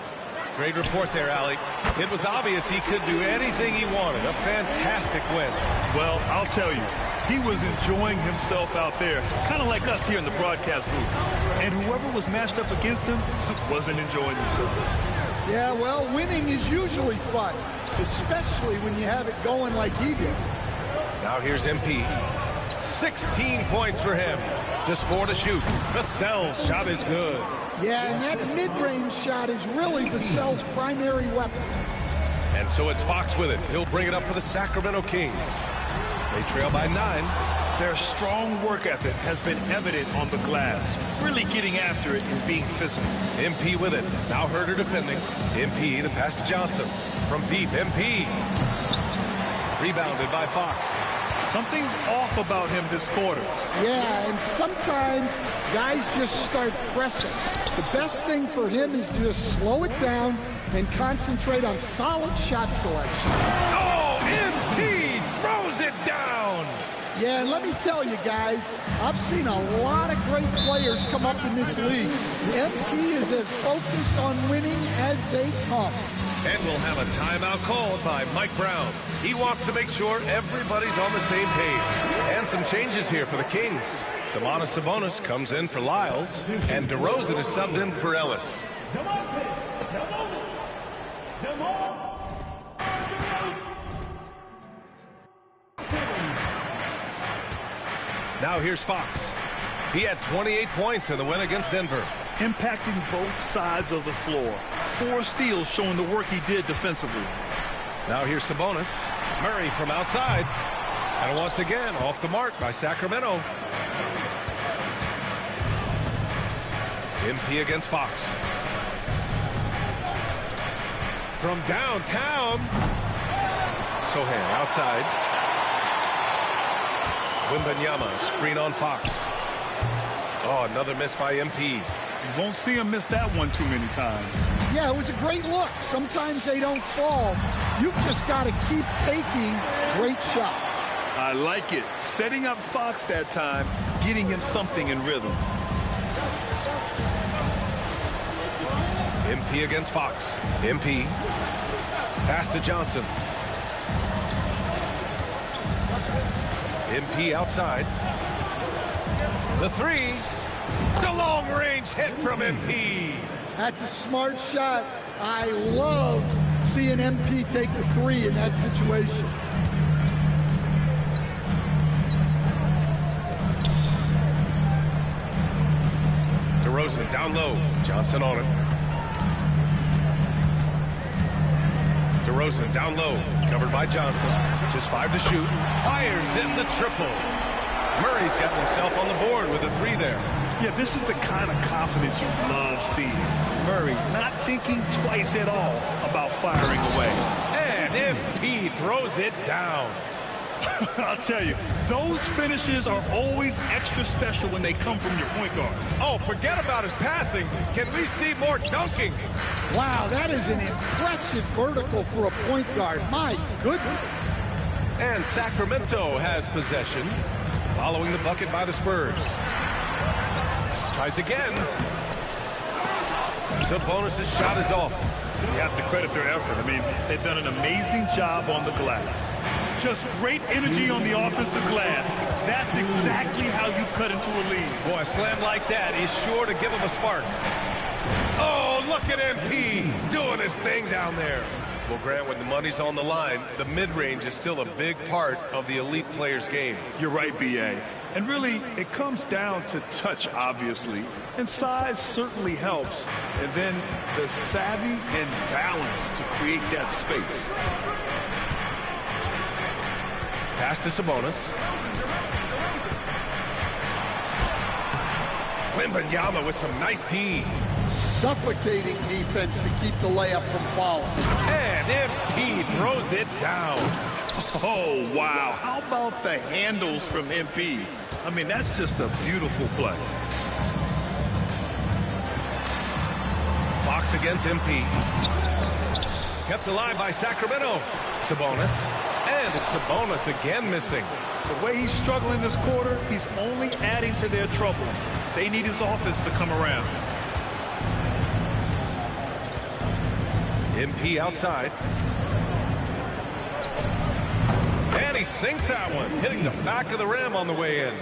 Great report there, Allie. It was obvious he could do anything he wanted. A fantastic win. Well, I'll tell you, he was enjoying himself out there, kind of like us here in the broadcast booth. And whoever was matched up against him wasn't enjoying themselves. Yeah, well, winning is usually fun, especially when you have it going like he did. Now here's MP. 16 points for him. Just 4 to shoot. Vassell's shot is good. Yeah, and that mid-range shot is really Vassell's primary weapon. And so it's Fox with it. He'll bring it up for the Sacramento Kings. They trail by 9. Their strong work ethic has been evident on the glass, really getting after it and being physical. MP with it. Now Herter defending. MP, the pass to Johnson. From deep, MP. Rebounded by Fox. Something's off about him this quarter. Yeah, and sometimes guys just start pressing. The best thing for him is to just slow it down and concentrate on solid shot selection. Oh, MP throws it down. Yeah, and let me tell you guys, I've seen a lot of great players come up in this league. MP is as focused on winning as they come. And we'll have a timeout called by Mike Brown. He wants to make sure everybody's on the same page. And some changes here for the Kings. Domantas Sabonis comes in for Lyles, and DeRozan is subbed in for Ellis. Now here's Fox. He had 28 points in the win against Denver. Impacting both sides of the floor. 4 steals showing the work he did defensively. Now here's Sabonis. Murray from outside. And once again, off the mark by Sacramento. MP against Fox. From downtown. Sohan outside. Wembanyama, screen on Fox. Oh, another miss by MP. You won't see him miss that one too many times. Yeah, it was a great look. Sometimes they don't fall. You've just got to keep taking great shots. I like it. Setting up Fox that time, getting him something in rhythm. MP against Fox. MP. Pass to Johnson. MP outside. The 3. The long-range hit from MP. That's a smart shot. I love seeing MP take the 3 in that situation. DeRozan down low. Johnson on him. DeRozan down low. Covered by Johnson. Just 5 to shoot. Fires in the triple. Murray's got himself on the board with a 3 there. Yeah, this is the kind of confidence you love seeing. Murray not thinking twice at all about firing away. And MP throws it down. I'll tell you, those finishes are always extra special when they come from your point guard. Oh, forget about his passing. Can we see more dunking? Wow, that is an impressive vertical for a point guard. My goodness. And Sacramento has possession, following the bucket by the Spurs. Tries again. Sabonis' shot is off. You have to credit their effort. I mean, they've done an amazing job on the glass. Just great energy on the offensive glass. That's exactly how you cut into a lead. Boy, a slam like that is sure to give him a spark. Oh, look at MP doing his thing down there. Well, Grant, when the money's on the line, the mid-range is still a big part of the elite player's game. You're right, B.A. And really, it comes down to touch, obviously. And size certainly helps. And then the savvy and balance to create that space. Pass to Sabonis. Wembanyama with some nice D. Suffocating defense to keep the layup from falling. And MP throws it down. Oh, wow. How about the handles from MP? I mean, that's just a beautiful play. Fox against MP. Kept alive by Sacramento. Sabonis. And it's Sabonis again missing. The way he's struggling this quarter, he's only adding to their troubles. They need his offense to come around. MP outside. And he sinks that one, hitting the back of the rim on the way in.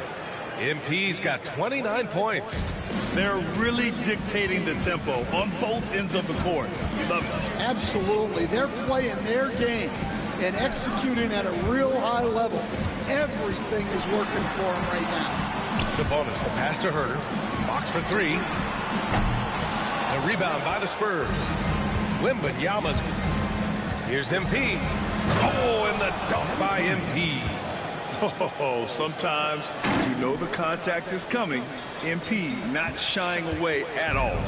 MP's got 29 points. They're really dictating the tempo on both ends of the court. Love it. Absolutely. They're playing their game and executing at a real high level. Everything is working for them right now. Sabonis, the pass to Herter. Fox for three. The rebound by the Spurs. Wembanyama's. Here's MP. Oh, and the dunk by MP. Oh, sometimes you know the contact is coming. MP not shying away at all.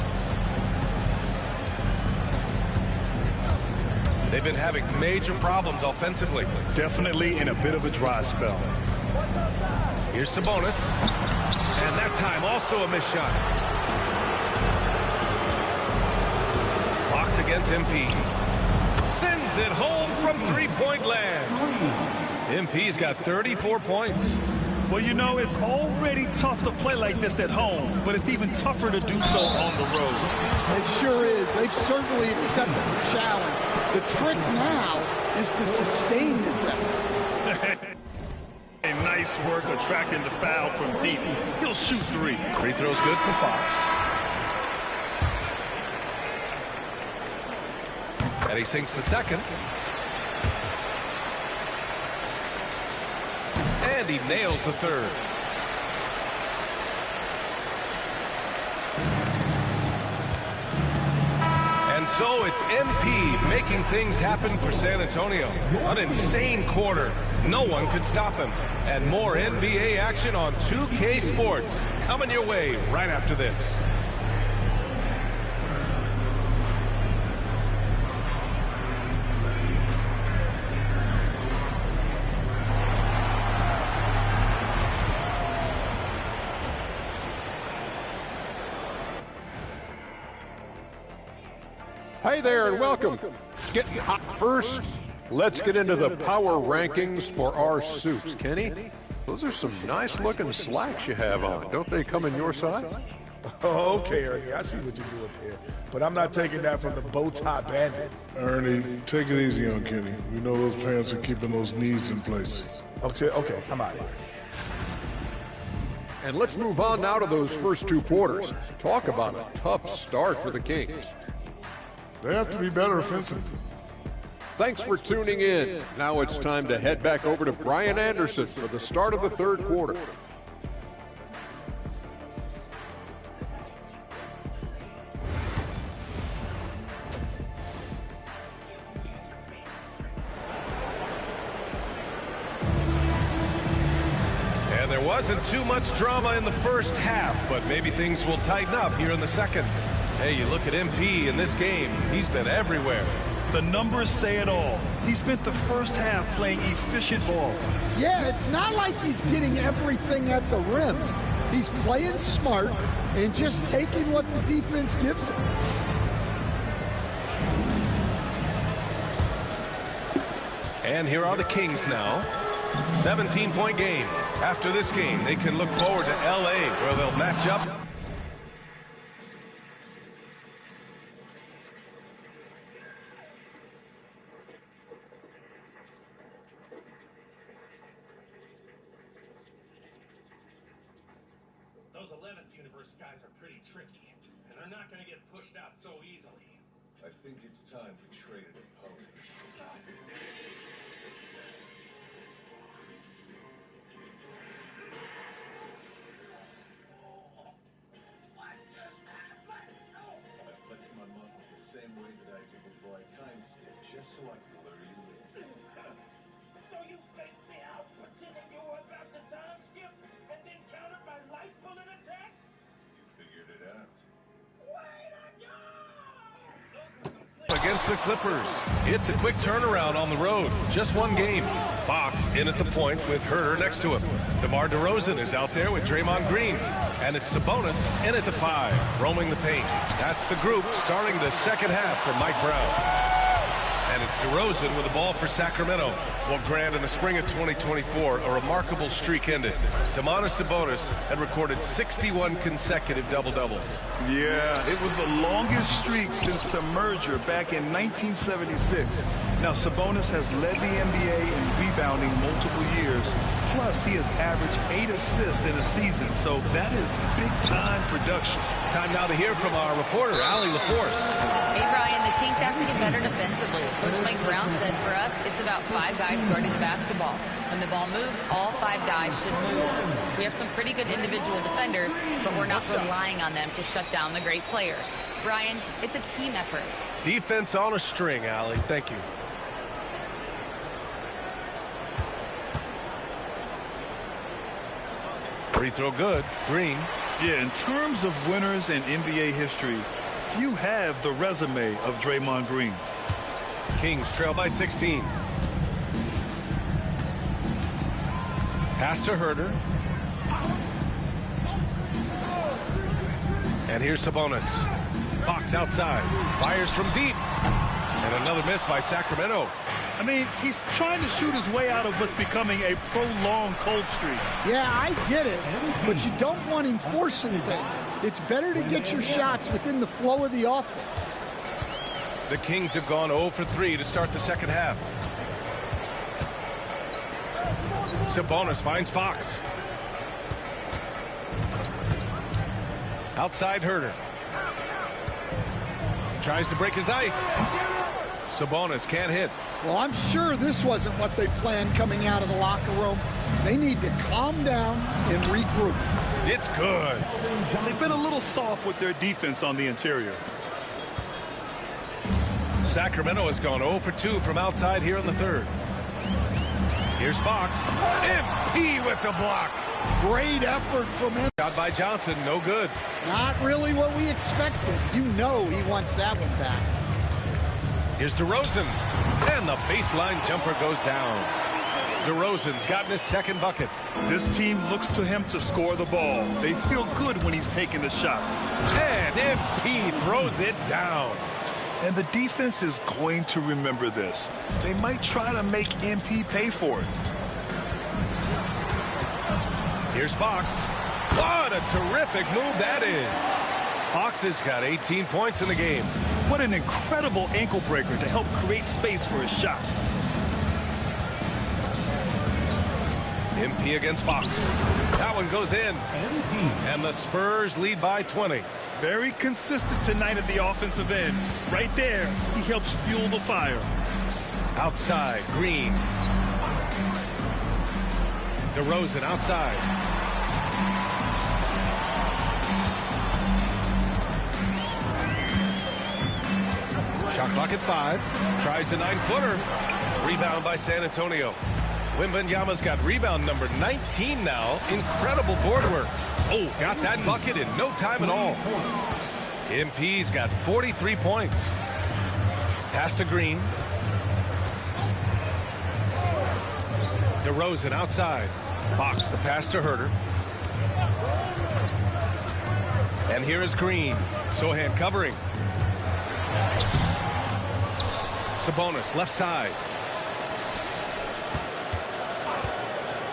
They've been having major problems offensively. Definitely in a bit of a dry spell. Here's Sabonis. And that time also a missed shot. Fox against MP. Sends it home from three-point land. MP's got 34 points. Well, you know, it's already tough to play like this at home, but it's even tougher to do so on the road. It sure is. They've certainly accepted the challenge. The trick now is to sustain this effort. A nice work attracting the foul from deep. He'll shoot three. Free throw's good for Fox. And he sinks the second. And he nails the third. And so it's MP making things happen for San Antonio. An insane quarter. No one could stop him. And more NBA action on 2K Sports coming your way right after this. Hey there and welcome. It's getting hot first. Let's get into the power rankings for our suits. Kenny, those are some nice looking slacks you have on. Don't they come in your size? Oh, okay, Ernie, I see what you do up here. But I'm not taking that from the bow tie bandit. Ernie, take it easy on Kenny. We know those pants are keeping those knees in place. Okay, I'm out of here. And let's move on now to those first two quarters. Talk about a tough start for the Kings. They have to be better offensively. Thanks for tuning in. Now it's time to head back over to Brian Anderson for the start of the third quarter. And there wasn't too much drama in the first half, but maybe things will tighten up here in the second. Hey, you look at MP in this game, he's been everywhere. The numbers say it all. He spent the first half playing efficient ball. Yeah, it's not like he's getting everything at the rim. He's playing smart and just taking what the defense gives him. And here are the Kings now. 17-point game. After this game, they can look forward to LA, where they'll match up. Those 11th universe guys are pretty tricky, and they're not going to get pushed out so easily. I think it's time to trade an opponent. I flex my muscles the same way that I did before I time skip, just so I can lure you in. So you faked me out, pretending you were about to time skip, and then countered my light bullet attack? You figured it out. Against the Clippers. It's a quick turnaround on the road. Just one game. Fox in at the point with Herter next to him. DeMar DeRozan is out there with Draymond Green. And it's Sabonis in at the 5, roaming the paint. That's the group starting the second half for Mike Brown. And it's DeRozan with the ball for Sacramento. Well, Grant, in the spring of 2024, a remarkable streak ended. Domantas Sabonis had recorded 61 consecutive double-doubles. Yeah, it was the longest streak since the merger back in 1976. Now, Sabonis has led the NBA in rebounding multiple years. Plus, he has averaged 8 assists in a season, so that is big-time production. Time now to hear from our reporter, Allie LaForce. Hey, Brian, the Kings have to get better defensively. Coach Mike Brown said for us, it's about 5 guys guarding the basketball. When the ball moves, all 5 guys should move. We have some pretty good individual defenders, but we're not relying on them to shut down the great players. Brian, it's a team effort. Defense on a string, Allie. Thank you. Free throw good. Green. Yeah, in terms of winners in NBA history, few have the resume of Draymond Green. Kings trail by 16. Pass to Herter. And here's Sabonis. Fox outside. Fires from deep. And another miss by Sacramento. I mean, he's trying to shoot his way out of what's becoming a prolonged cold streak. Yeah, I get it, but you don't want him forcing things. It's better to get your shots within the flow of the offense. The Kings have gone 0 for 3 to start the second half. Sabonis finds Fox. Outside Herter. Tries to break his ice. Sabonis can't hit. Well, I'm sure this wasn't what they planned coming out of the locker room. They need to calm down and regroup. It's good. They've been a little soft with their defense on the interior. Sacramento has gone 0 for 2 from outside here in the third. Here's Fox. MP with the block. Great effort from him. Shot by Johnson, no good. Not really what we expected. You know he wants that one back. Here's DeRozan. And the baseline jumper goes down. DeRozan's gotten his second bucket. This team looks to him to score the ball. They feel good when he's taking the shots. And MP throws it down. And the defense is going to remember this. They might try to make MP pay for it. Here's Fox. What a terrific move that is. Fox has got 18 points in the game. What an incredible ankle breaker to help create space for his shot. MP against Fox. That one goes in. And the Spurs lead by 20. Very consistent tonight at the offensive end. Right there, he helps fuel the fire. Outside, Green. DeRozan outside. Shot clock at 5. Tries a 9-footer. Rebound by San Antonio. Wembanyama's got rebound number 19 now. Incredible board work. Oh, got that bucket in no time at all. MP's got 43 points. Pass to Green. DeRozan outside. Fox, the pass to Herter. And here is Green. Sohan covering. Sabonis, left side.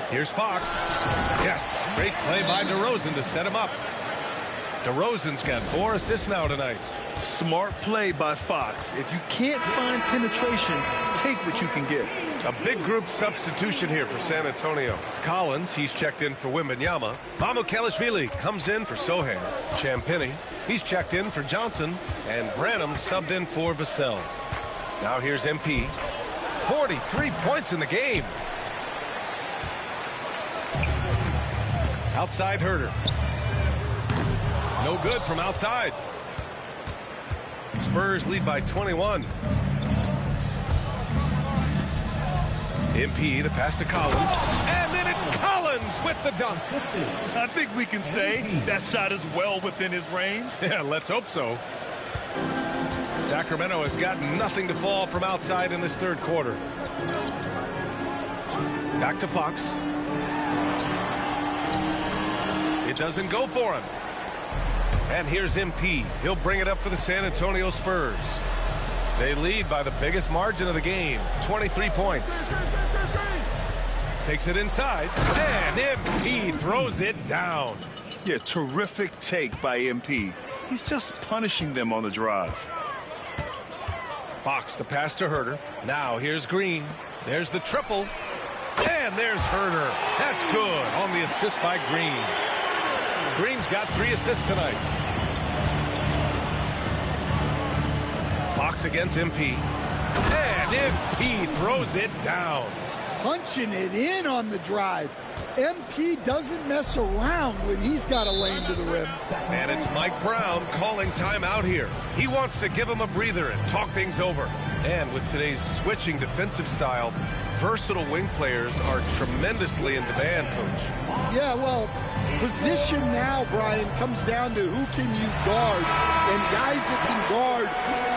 Here's Fox. Yes, great play by DeRozan to set him up. DeRozan's got 4 assists now tonight. Smart play by Fox. If you can't find penetration, take what you can get. A big group substitution here for San Antonio. Collins, he's checked in for Wembanyama. Mamukelashvili comes in for Sohan. Champagnie, he's checked in for Johnson. And Branham subbed in for Vassell. Now here's MP. 43 points in the game. Outside Herter. No good from outside. Spurs lead by 21. MP, the pass to Collins. And then it's Collins with the dunk. I think we can say that shot is well within his range. Yeah, let's hope so. Sacramento has got nothing to fall from outside in this third quarter. Back to Fox. It doesn't go for him. And here's MP. He'll bring it up for the San Antonio Spurs. They lead by the biggest margin of the game, 23 points. Takes it inside, and MP throws it down. Yeah, terrific take by MP. He's just punishing them on the drive. Fox, the pass to Herter. Now here's Green. There's the triple. And there's Herter. That's good on the assist by Green. Green's got 3 assists tonight. Fox against MP. And MP throws it down. Punching it in on the drive. MP doesn't mess around when he's got a lane to the rim. And it's Mike Brown calling timeout here. He wants to give him a breather and talk things over. And with today's switching defensive style, versatile wing players are tremendously in demand, Coach. Yeah, well, position now, Brian, comes down to who can you guard. And guys that can guard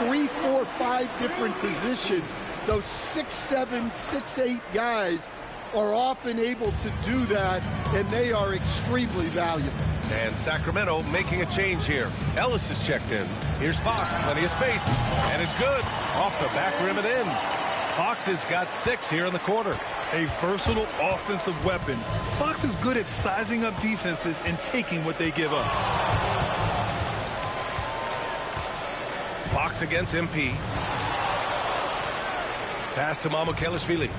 3, 4, 5 different positions, those 6'7", 6'8" guys are often able to do that, and they are extremely valuable. And Sacramento making a change here. Ellis is checked in. Here's Fox, plenty of space, and it's good. Off the back rim and in. Fox has got 6 here in the quarter. A versatile offensive weapon. Fox is good at sizing up defenses and taking what they give up. Fox against MP. Pass to Mamukelashvili.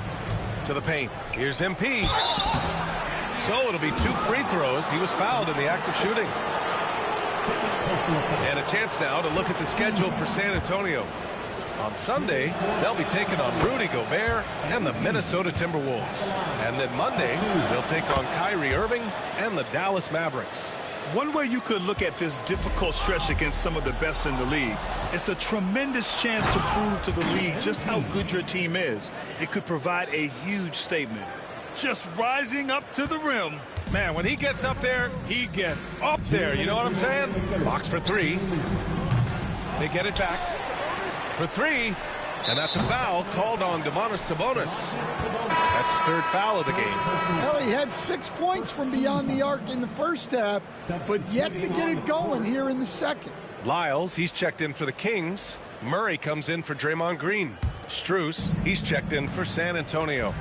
To the paint. Here's MP. So it'll be 2 free throws. He was fouled in the act of shooting. And a chance now to look at the schedule for San Antonio. On Sunday, they'll be taking on Rudy Gobert and the Minnesota Timberwolves. And then Monday, they'll take on Kyrie Irving and the Dallas Mavericks. One way you could look at this difficult stretch against some of the best in the league, it's a tremendous chance to prove to the league just how good your team is. It could provide a huge statement. Just rising up to the rim. Man, when he gets up there, he gets up there. You know what I'm saying? Fox for 3. They get it back for 3. And that's a foul called on Domantas Sabonis. That's his 3rd foul of the game. Well, he had 6 points from beyond the arc in the first half, but yet to get it going here in the second. Lyles, he's checked in for the Kings. Murray comes in for Draymond Green. Strus, he's checked in for San Antonio.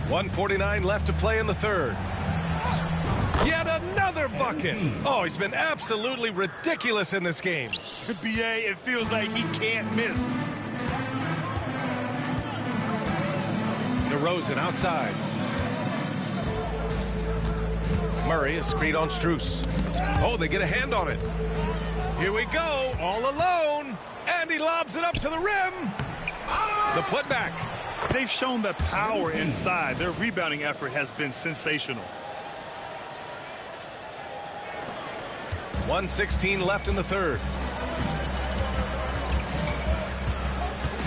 1:49 left to play in the 3rd. Yet another bucket. Oh, he's been absolutely ridiculous in this game. BA, it feels like he can't miss. DeRozan outside. Murray is screened on Strus. Oh, they get a hand on it. Here we go, all alone. And he lobs it up to the rim. The putback. They've shown the power inside. Their rebounding effort has been sensational. 1:16 left in the 3rd.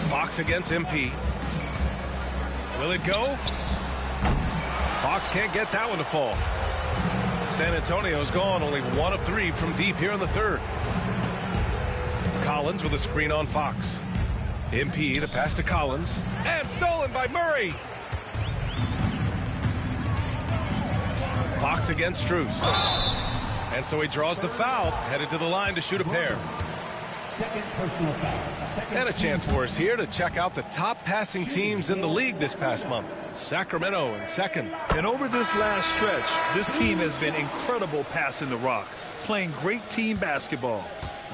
Fox against MP. Will it go? Fox can't get that one to fall. San Antonio's gone only 1 of 3 from deep here in the 3rd. Collins with a screen on Fox. MP, the pass to Collins. And stolen by Murray. Fox against Strus. And so he draws the foul, headed to the line to shoot a pair. Second personal foul. And a chance for us here to check out the top passing teams in the league this past month. Sacramento in 2nd. And over this last stretch, this team has been incredible passing the rock, playing great team basketball.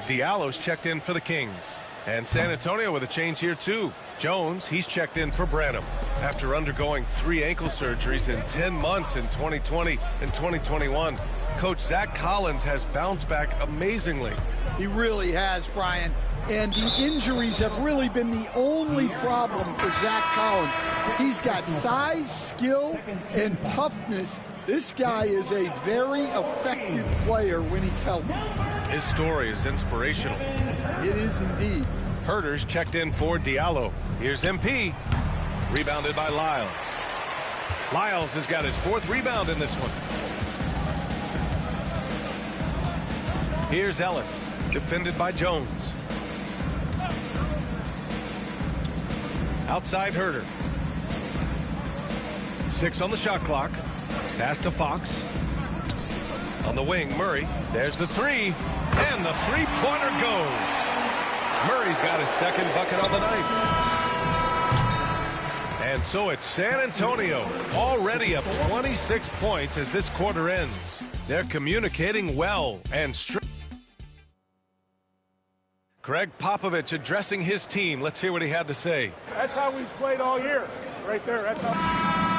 Diallo's checked in for the Kings. And San Antonio with a change here too. Jones, he's checked in for Branham. After undergoing 3 ankle surgeries in 10 months in 2020 and 2021, Coach Zach Collins has bounced back amazingly. He really has, Brian. And the injuries have really been the only problem for Zach Collins. He's got size, skill, and toughness. This guy is a very effective player when he's healthy. His story is inspirational. It is indeed. Herter's checked in for Diallo. Here's MP. Rebounded by Lyles. Lyles has got his 4th rebound in this one. Here's Ellis. Defended by Jones. Outside Herter. 6 on the shot clock. Pass to Fox. On the wing, Murray. There's the 3. And the 3-pointer goes. Murray's got his 2nd bucket on the night. And so it's San Antonio already up 26 points as this quarter ends. They're communicating well and straight. Greg Popovich addressing his team. Let's hear what he had to say. That's how we've played all year. Right there. That's how.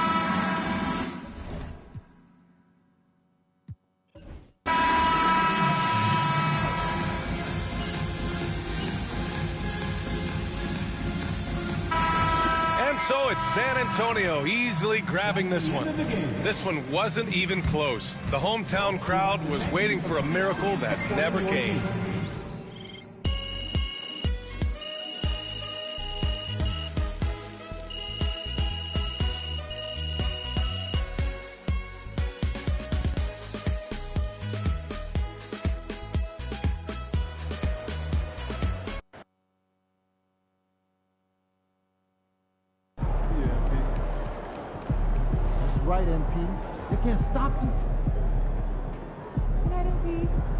So it's San Antonio easily grabbing this one. This one wasn't even close. The hometown crowd was waiting for a miracle that never came. Right, MP. They can't stop you. Good night, MP.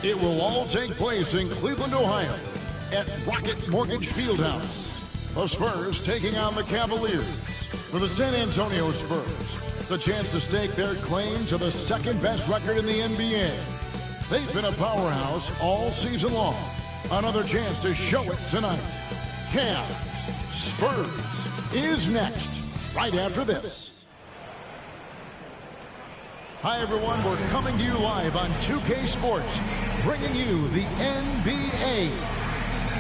It will all take place in Cleveland, Ohio, at Rocket Mortgage Fieldhouse. The Spurs taking on the Cavaliers. For the San Antonio Spurs, the chance to stake their claim to the second-best record in the NBA. They've been a powerhouse all season long. Another chance to show it tonight. Cavs Spurs is next, right after this. Hi, everyone. We're coming to you live on 2K Sports, bringing you the NBA.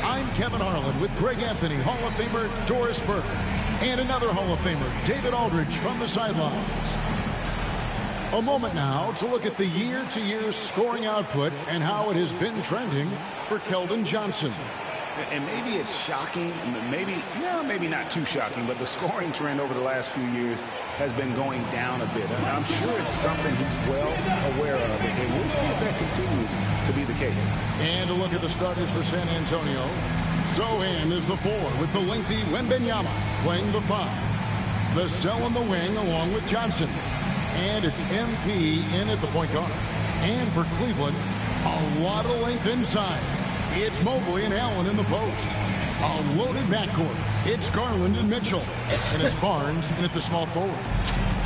I'm Kevin Harlan with Greg Anthony, Hall of Famer Doris Burke, and another Hall of Famer, David Aldridge, from the sidelines. A moment now to look at the year-to-year scoring output and how it has been trending for Keldon Johnson. And maybe it's shocking, maybe not too shocking, but the scoring trend over the last few years has been going down a bit. I'm sure it's something he's well aware of, and we'll see if that continues to be the case. And a look at the starters for San Antonio. Zohan is the 4 with the lengthy Wembanyama playing the 5. Vassell in the wing along with Johnson. And it's MP in at the point guard. And for Cleveland, a lot of length inside. It's Mobley and Allen in the post. A loaded backcourt. It's Garland and Mitchell. And it's Barnes in at the small forward.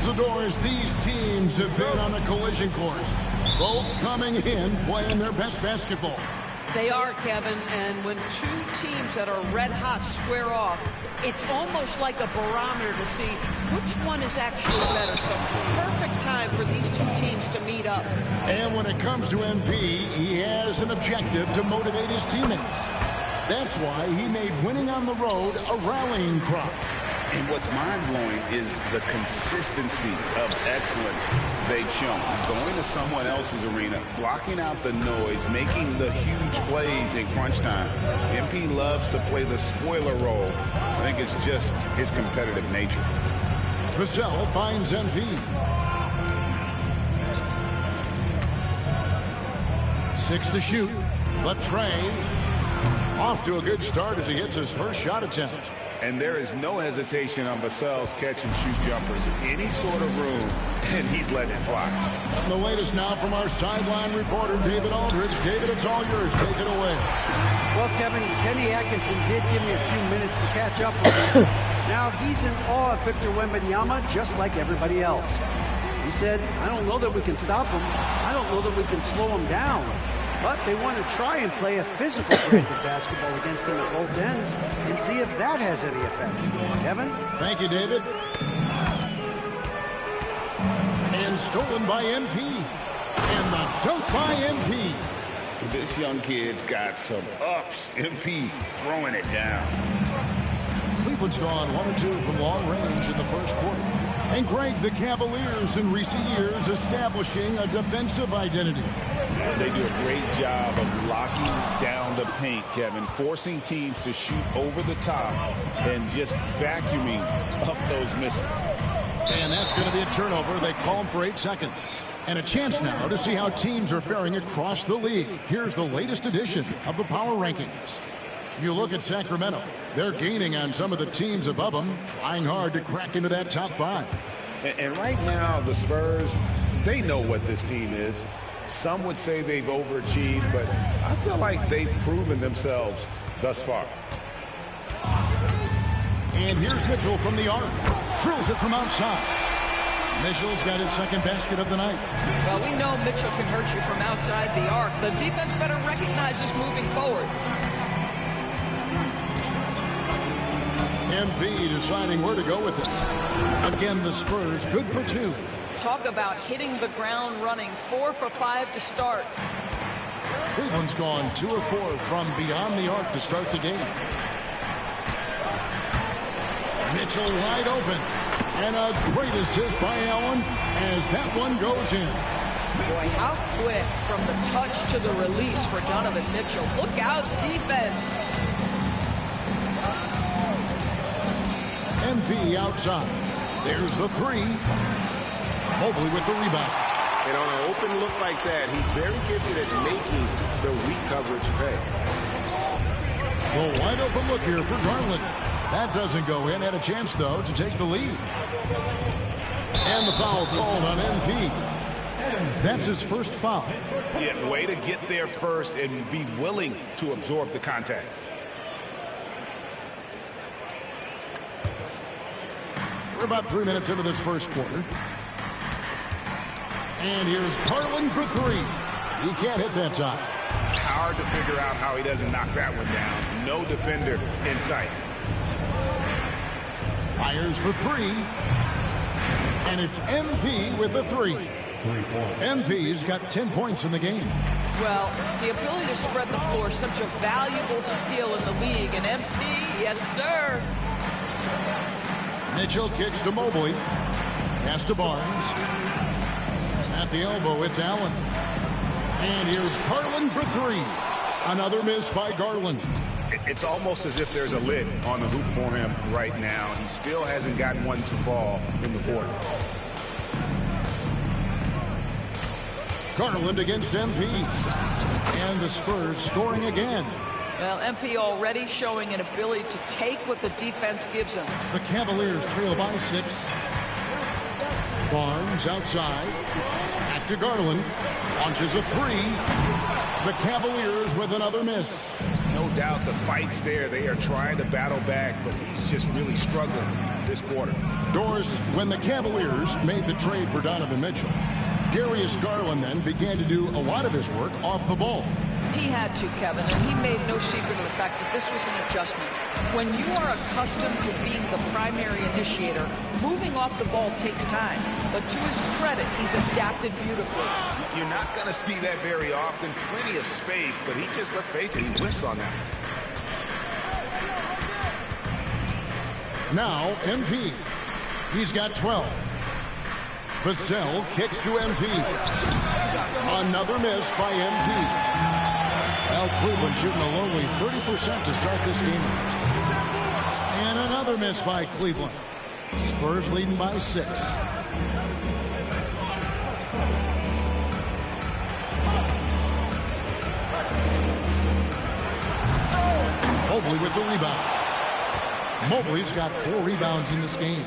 Zadors, these teams have been on a collision course. Both coming in playing their best basketball. They are, Kevin, and when two teams that are red hot square off, it's almost like a barometer to see which one is actually better. So perfect time for these two teams to meet up. And when it comes to MP, he has an objective to motivate his teammates. That's why he made winning on the road a rallying cry. And what's mind-blowing is the consistency of excellence they've shown. Going to someone else's arena, blocking out the noise, making the huge plays in crunch time. MP loves to play the spoiler role. I think it's just his competitive nature. Vassell finds MP. 6 to shoot. The tray. Off to a good start as he hits his first shot attempt. And there is no hesitation on Vassell's catch-and-shoot jumpers. Any sort of room, and he's letting it fly. And the latest now from our sideline reporter, David Aldridge. David, it's all yours. Take it away. Well, Kevin, Kenny Atkinson did give me a few minutes to catch up with him. Now he's in awe of Victor Wembanyama, just like everybody else. He said, I don't know that we can stop him. I don't know that we can slow him down. But they want to try and play a physical brand of basketball against him at both ends and see if that has any effect. Kevin? Thank you, David. And stolen by MP. And the dunk by MP. This young kid's got some ups. MP throwing it down. Cleveland's gone 1 or 2 from long range in the first quarter. And Greg, the Cavaliers in recent years establishing a defensive identity. They do a great job of locking down the paint, Kevin, forcing teams to shoot over the top and just vacuuming up those misses. And that's going to be a turnover. They call him for 8 seconds. And a chance now to see how teams are faring across the league. Here's the latest edition of the Power Rankings. You look at Sacramento. They're gaining on some of the teams above them, trying hard to crack into that top 5. And right now, the Spurs, they know what this team is. Some would say they've overachieved, but I feel like they've proven themselves thus far. And here's Mitchell from the arc. Drills it from outside. Mitchell's got his second basket of the night. Well, we know Mitchell can hurt you from outside the arc. The defense better recognize this moving forward. MP deciding where to go with it. Again, the Spurs good for 2. Talk about hitting the ground running. 4 for 5 to start. Cleveland's gone 2 or 4 from beyond the arc to start the game. Mitchell wide open. And a great assist by Allen as that one goes in. Boy, how quick from the touch to the release for Donovan Mitchell. Look out, defense. MP outside. There's the 3. Mobley with the rebound. And on an open look like that, he's very gifted at making the weak coverage pay. The wide open look here for Garland. That doesn't go in. Had a chance, though, to take the lead. And the foul called on MP. That's his first foul. Yeah, way to get there first and be willing to absorb the contact. We're about 3 minutes into this first quarter. And here's Garland for three. He can't hit that time. Hard to figure out how he doesn't knock that one down. No defender in sight. Fires for three. And it's MP with the three. MP's got 10 points in the game. Well, the ability to spread the floor is such a valuable skill in the league. And MP, yes, sir. Mitchell kicks to Mobley. Pass to Barnes. At the elbow, it's Allen. And here's Garland for three. Another miss by Garland. It's almost as if there's a lid on the hoop for him right now. He still hasn't gotten one to fall in the quarter. Garland against MP. And the Spurs scoring again. Well, MP already showing an ability to take what the defense gives him. The Cavaliers trail by 6. Barnes outside. Back to Garland. Launches a three. The Cavaliers with another miss. No doubt the fight's there. They are trying to battle back, but he's just really struggling this quarter. Doris, when the Cavaliers made the trade for Donovan Mitchell, Darius Garland then began to do a lot of his work off the ball. He had to, Kevin, and he made no secret of the fact that this was an adjustment. When you are accustomed to being the primary initiator, moving off the ball takes time. But to his credit, he's adapted beautifully. You're not going to see that very often. Plenty of space, but he just, let's face it, he whiffs on that. Now, MP. He's got 12. Vassell kicks to MP. Another miss by MP. Well, Cleveland shooting a lonely 30% to start this game. And another miss by Cleveland. Spurs leading by 6. Mobley with the rebound. Mobley's got 4 rebounds in this game.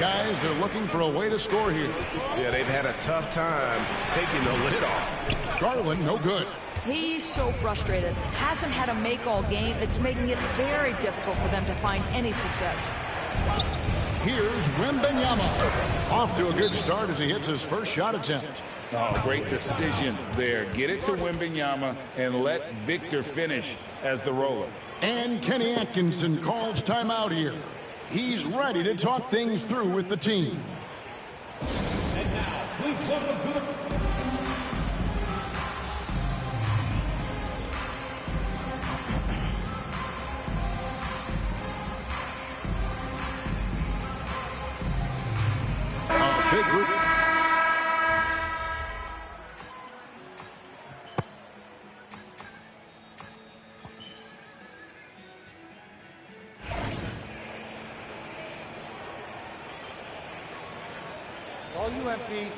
Guys, they're looking for a way to score here. Yeah, they've had a tough time taking the lid off. Garland, no good. He's so frustrated. Hasn't had a make all game. It's making it very difficult for them to find any success. Here's Wembanyama. Off to a good start as he hits his first shot attempt. Oh, great decision there. Get it to Wembanyama and let Victor finish as the roller. And Kenny Atkinson calls timeout here. He's ready to talk things through with the team. And now, please welcome to the... Big group. All you empty.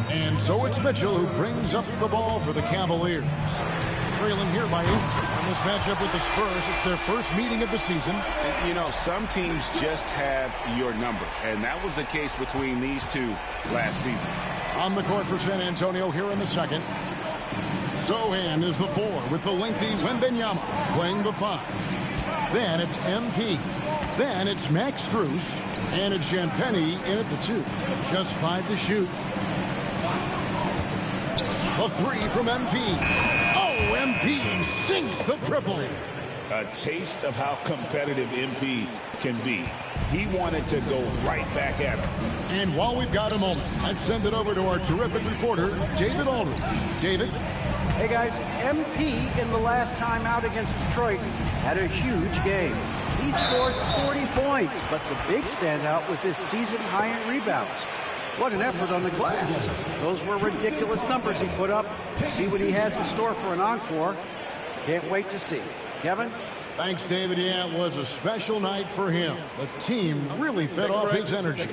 And so it's Mitchell who brings up the ball for the Cavaliers. Trailing here by 8 on this matchup with the Spurs. It's their first meeting of the season. And, you know, some teams just have your number, and that was the case between these two last season. On the court for San Antonio here in the second. Sohan is the 4 with the lengthy Wembanyama playing the 5. Then it's MP. Then it's Max Strus. And it's Champagny in at the 2. Just 5 to shoot. A 3 from MP. Oh, MP sinks the triple. A taste of how competitive MP can be. He wanted to go right back at him. And while we've got a moment, I'd send it over to our terrific reporter, David Aldridge. David? Hey, guys, MP in the last time out against Detroit had a huge game. He scored 40 points, but the big standout was his season high in rebounds. What an effort on the glass. Those were ridiculous numbers he put up. See what he has in store for an encore. Can't wait to see. Kevin? Thanks, David. Yeah, it was a special night for him. The team really fed off his energy.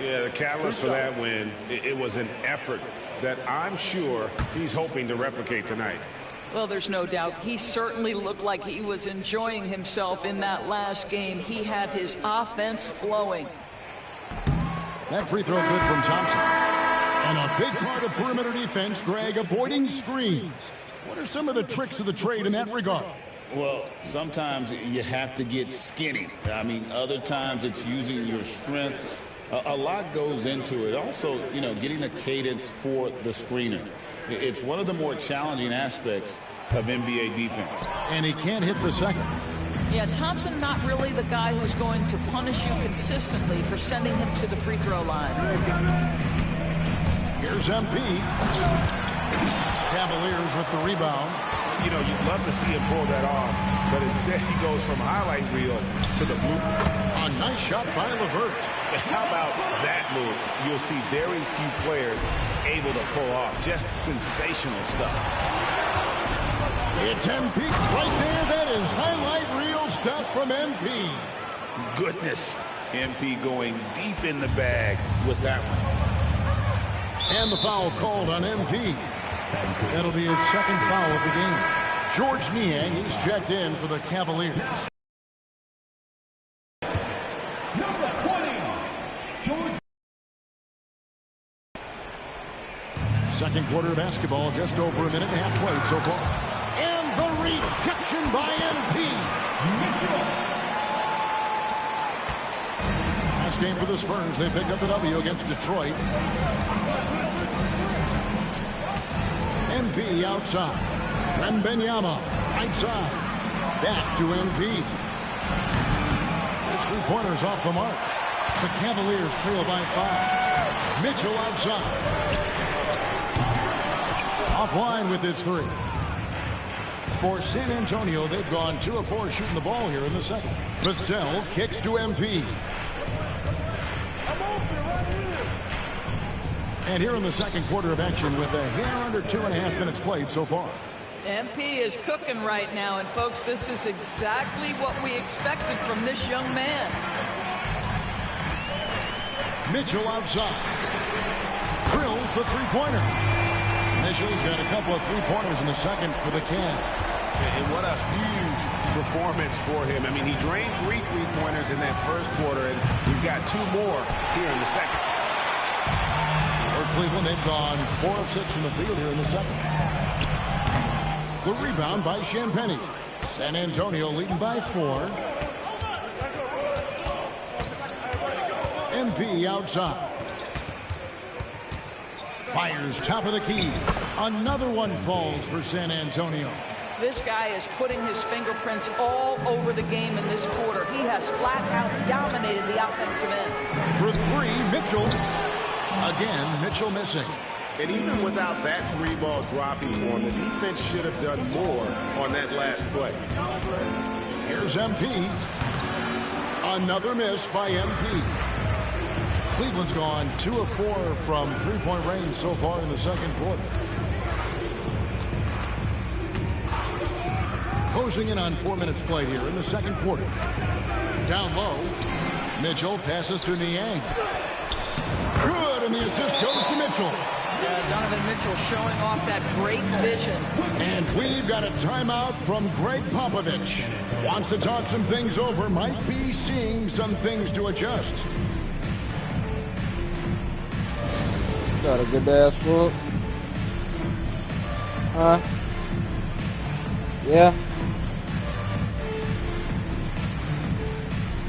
Yeah, the catalyst for that win, it was an effort that I'm sure he's hoping to replicate tonight. Well, there's no doubt. He certainly looked like he was enjoying himself in that last game. He had his offense flowing. That free throw good from Thompson. And a big part of perimeter defense, Greg, avoiding screens. What are some of the tricks of the trade in that regard? Well, sometimes you have to get skinny. I mean, other times it's using your strength. A lot goes into it. Also, you know, getting a cadence for the screener. It's one of the more challenging aspects of NBA defense. And he can't hit the second. Yeah, Thompson not really the guy who's going to punish you consistently for sending him to the free throw line. Here's MP. Cavaliers with the rebound. You know, you'd love to see him pull that off, but instead he goes from highlight reel to the blooper. A nice shot by LeVert. How about that move? You'll see very few players able to pull off just sensational stuff. It's MP right there. That is highlight reel stuff from MP. Goodness. MP going deep in the bag with that one. And the foul called on MP. That'll be his second foul of the game. George Niang, he's checked in for the Cavaliers. Number 20, George. Second quarter of basketball, just over a minute and a half played so far. And the rejection by MP. Last game for the Spurs, they picked up the W against Detroit. MP outside. Wembanyama right side. Back to MP. First three-pointers off the mark. The Cavaliers trail by 5. Mitchell outside. Offline with his three. For San Antonio, they've gone 2 of 4 shooting the ball here in the second. Vassell kicks to MP. And here in the second quarter of action with a hair under 2.5 minutes played so far. MP is cooking right now, and folks, this is exactly what we expected from this young man. Mitchell outside. Drills the three-pointer. Mitchell's got a couple of three-pointers in the second for the Cavs. And what a huge performance for him. I mean, he drained 3 three-pointers in that first quarter, and he's got 2 more here in the second. For Cleveland, they've gone 4 of 6 from the field here in the second. The rebound by Champagnie. San Antonio leading by 4. MP outside. Fires top of the key. Another one falls for San Antonio. This guy is putting his fingerprints all over the game in this quarter. He has flat out dominated the offensive end. For 3, Mitchell. Again, Mitchell missing. And even without that 3-ball dropping for him, the defense should have done more on that last play. Here's MP. Another miss by MP. Cleveland's gone 2 of 4 from three-point range so far in the second quarter. Closing in on 4 minutes played here in the second quarter. Down low. Mitchell passes to Niang. Good, and the assist goes to Mitchell. Yeah, Donovan Mitchell showing off that great vision. And we've got a timeout from Greg Popovich. Wants to talk some things over, might be seeing some things to adjust. Got a good ass book. Huh? Yeah.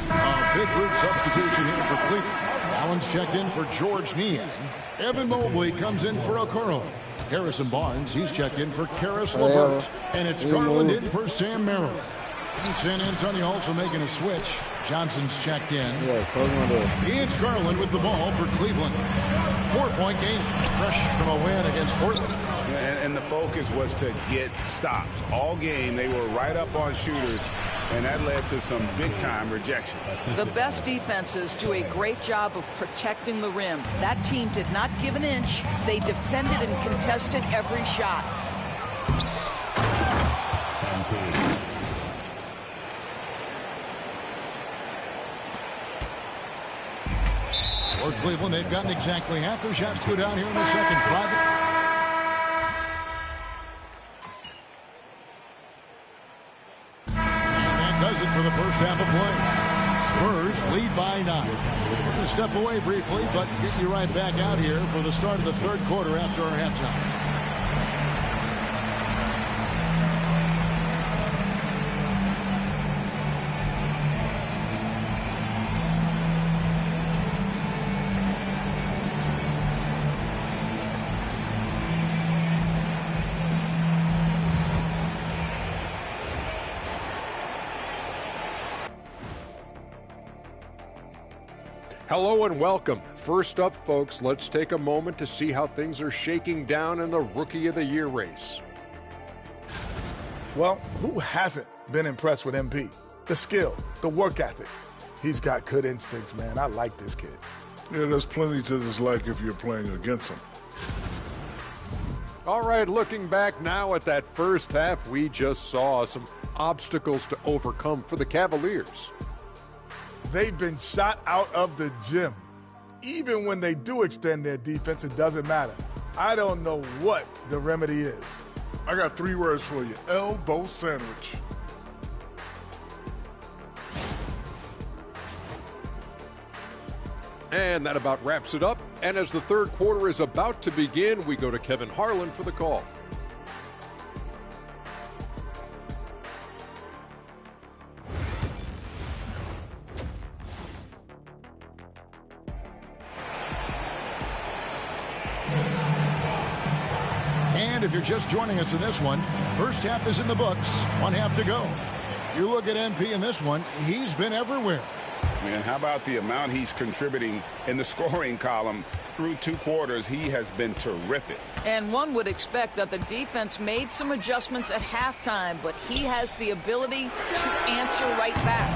A big group substitution here for Cleveland. Allen's checked in for George Niang. Evan Mobley comes in for Okoro. Harrison Barnes, he's checked in for Karis LeVert. And it's Garland in for Sam Merrill. And San Antonio also making a switch. Johnson's checked in. It's Garland with the ball for Cleveland. 4-point game. Fresh from a win against Portland. And the focus was to get stops. All game, they were right up on shooters, and that led to some big-time rejections. The best defenses do a great job of protecting the rim. That team did not give an inch. They defended and contested every shot. For Cleveland, they've gotten exactly half their shots to go down here in the second. 5. For the first half of play. Spurs lead by 9. We're going to step away briefly, but get you right back out here for the start of the third quarter after our halftime. Hello and welcome. First up, folks, let's take a moment to see how things are shaking down in the Rookie of the Year race. Well, who hasn't been impressed with MP? The skill, the work ethic. He's got good instincts, man. I like this kid. Yeah, there's plenty to dislike if you're playing against him. All right, looking back now at that first half, we just saw some obstacles to overcome for the Cavaliers. They've been shot out of the gym. Even when they do extend their defense, it doesn't matter. I don't know what the remedy is. I got 3 words for you. Elbow sandwich. And that about wraps it up. And as the third quarter is about to begin, we go to Kevin Harlan for the call. And if you're just joining us in this one, first half is in the books, 1 half to go. You look at MP in this one, he's been everywhere. And how about the amount he's contributing in the scoring column through 2 quarters? He has been terrific. And one would expect that the defense made some adjustments at halftime, but he has the ability to answer right back.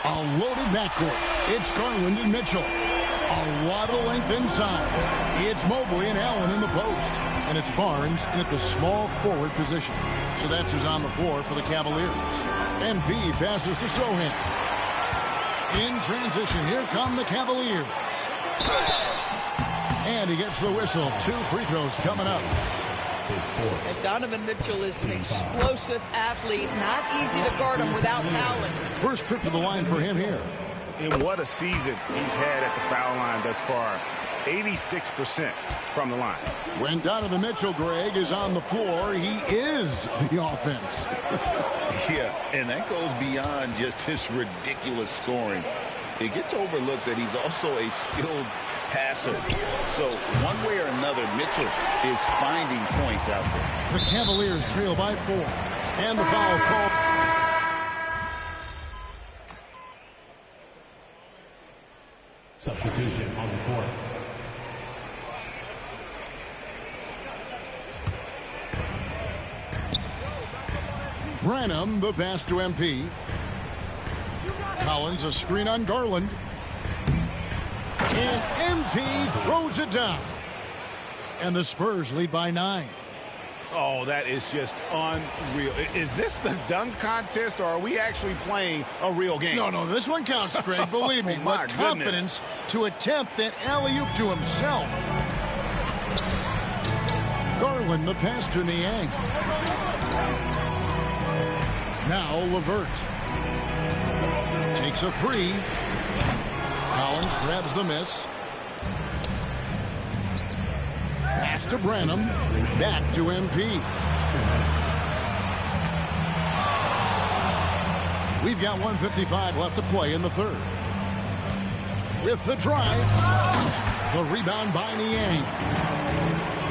A loaded backcourt. It's Garland and Mitchell. A lot of length inside. It's Mobley and Allen in the post. And it's Barnes in at the small forward position. So that's who's on the floor for the Cavaliers. MP passes to Sohan. In transition, here come the Cavaliers. And he gets the whistle. 2 free throws coming up. And Donovan Mitchell is an explosive athlete. Not easy to guard him without fouling. First trip to the line for him here. And what a season he's had at the foul line thus far. 86% from the line. When Donovan Mitchell, Greg, is on the floor, he is the offense. Yeah, and that goes beyond just his ridiculous scoring. It gets overlooked that he's also a skilled passer. So one way or another, Mitchell is finding points out there. The Cavaliers trail by 4. And the foul call. Substitution on the court. Branham, the pass to MP. Collins, a screen on Garland. And MP throws it down. And the Spurs lead by 9. Oh, that is just unreal. Is this the dunk contest, or are we actually playing a real game? No, this one counts, Greg. Believe me. My with confidence to attempt that alley-oop to himself. Garland, the pass to Niang. Now Levert takes a 3. Collins grabs the miss. Pass to Branham. Back to MP. We've got 1:55 left to play in the third. With the drive. The rebound by Niang.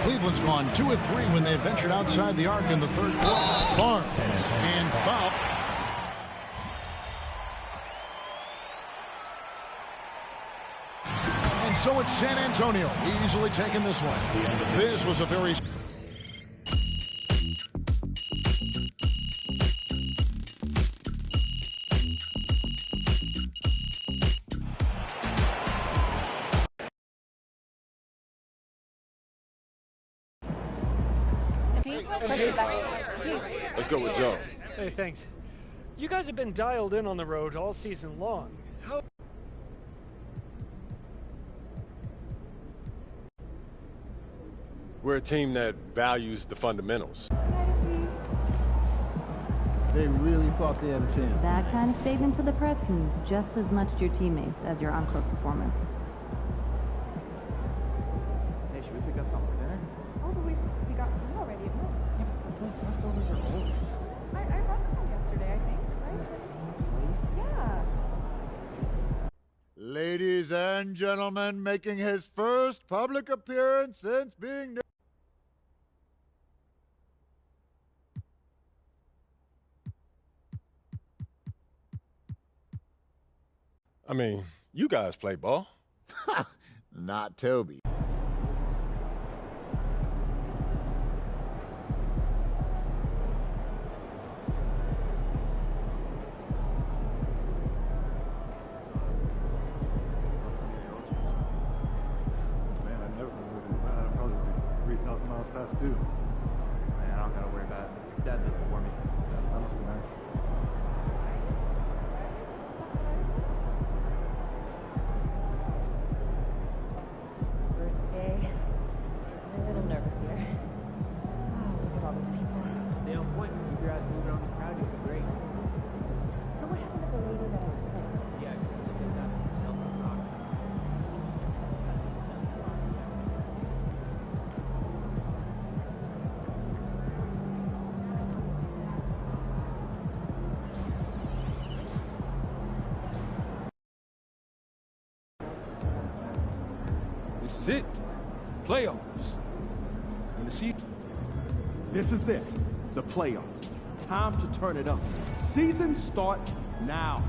Cleveland's gone 2 of 3 when they ventured outside the arc in the third quarter. Barnes and foul. And so it's San Antonio easily taking this one. This was a very... Let's go with Joe. Hey, thanks. You guys have been dialed in on the road all season long. How... We're a team that values the fundamentals. They really thought they had a chance. That kind of statement to the press can mean just as much to your teammates as your on-court performance. Hey, should we pick up something for dinner? Oh, but we got food already at home. Yeah, but those leftovers are old. I brought them home yesterday, I think, right? Yeah. Ladies and gentlemen, making his first public appearance since being... I mean, you guys play ball. Not Toby. Man, I never would have. I'd probably be 3,000 miles past due. Man, I don't gotta worry about it. Dad did it for me. That must be nice. First day. I'm a little nervous here. Oh, look at all those people. Stay on point. Keep your eyes moving on the crowd. You'll be great. So what happened to the lady that I was with? Yeah, just get that cell phone rock. This is it. Playoffs. And the season. This is it. The playoffs. Time to turn it up. Season starts now.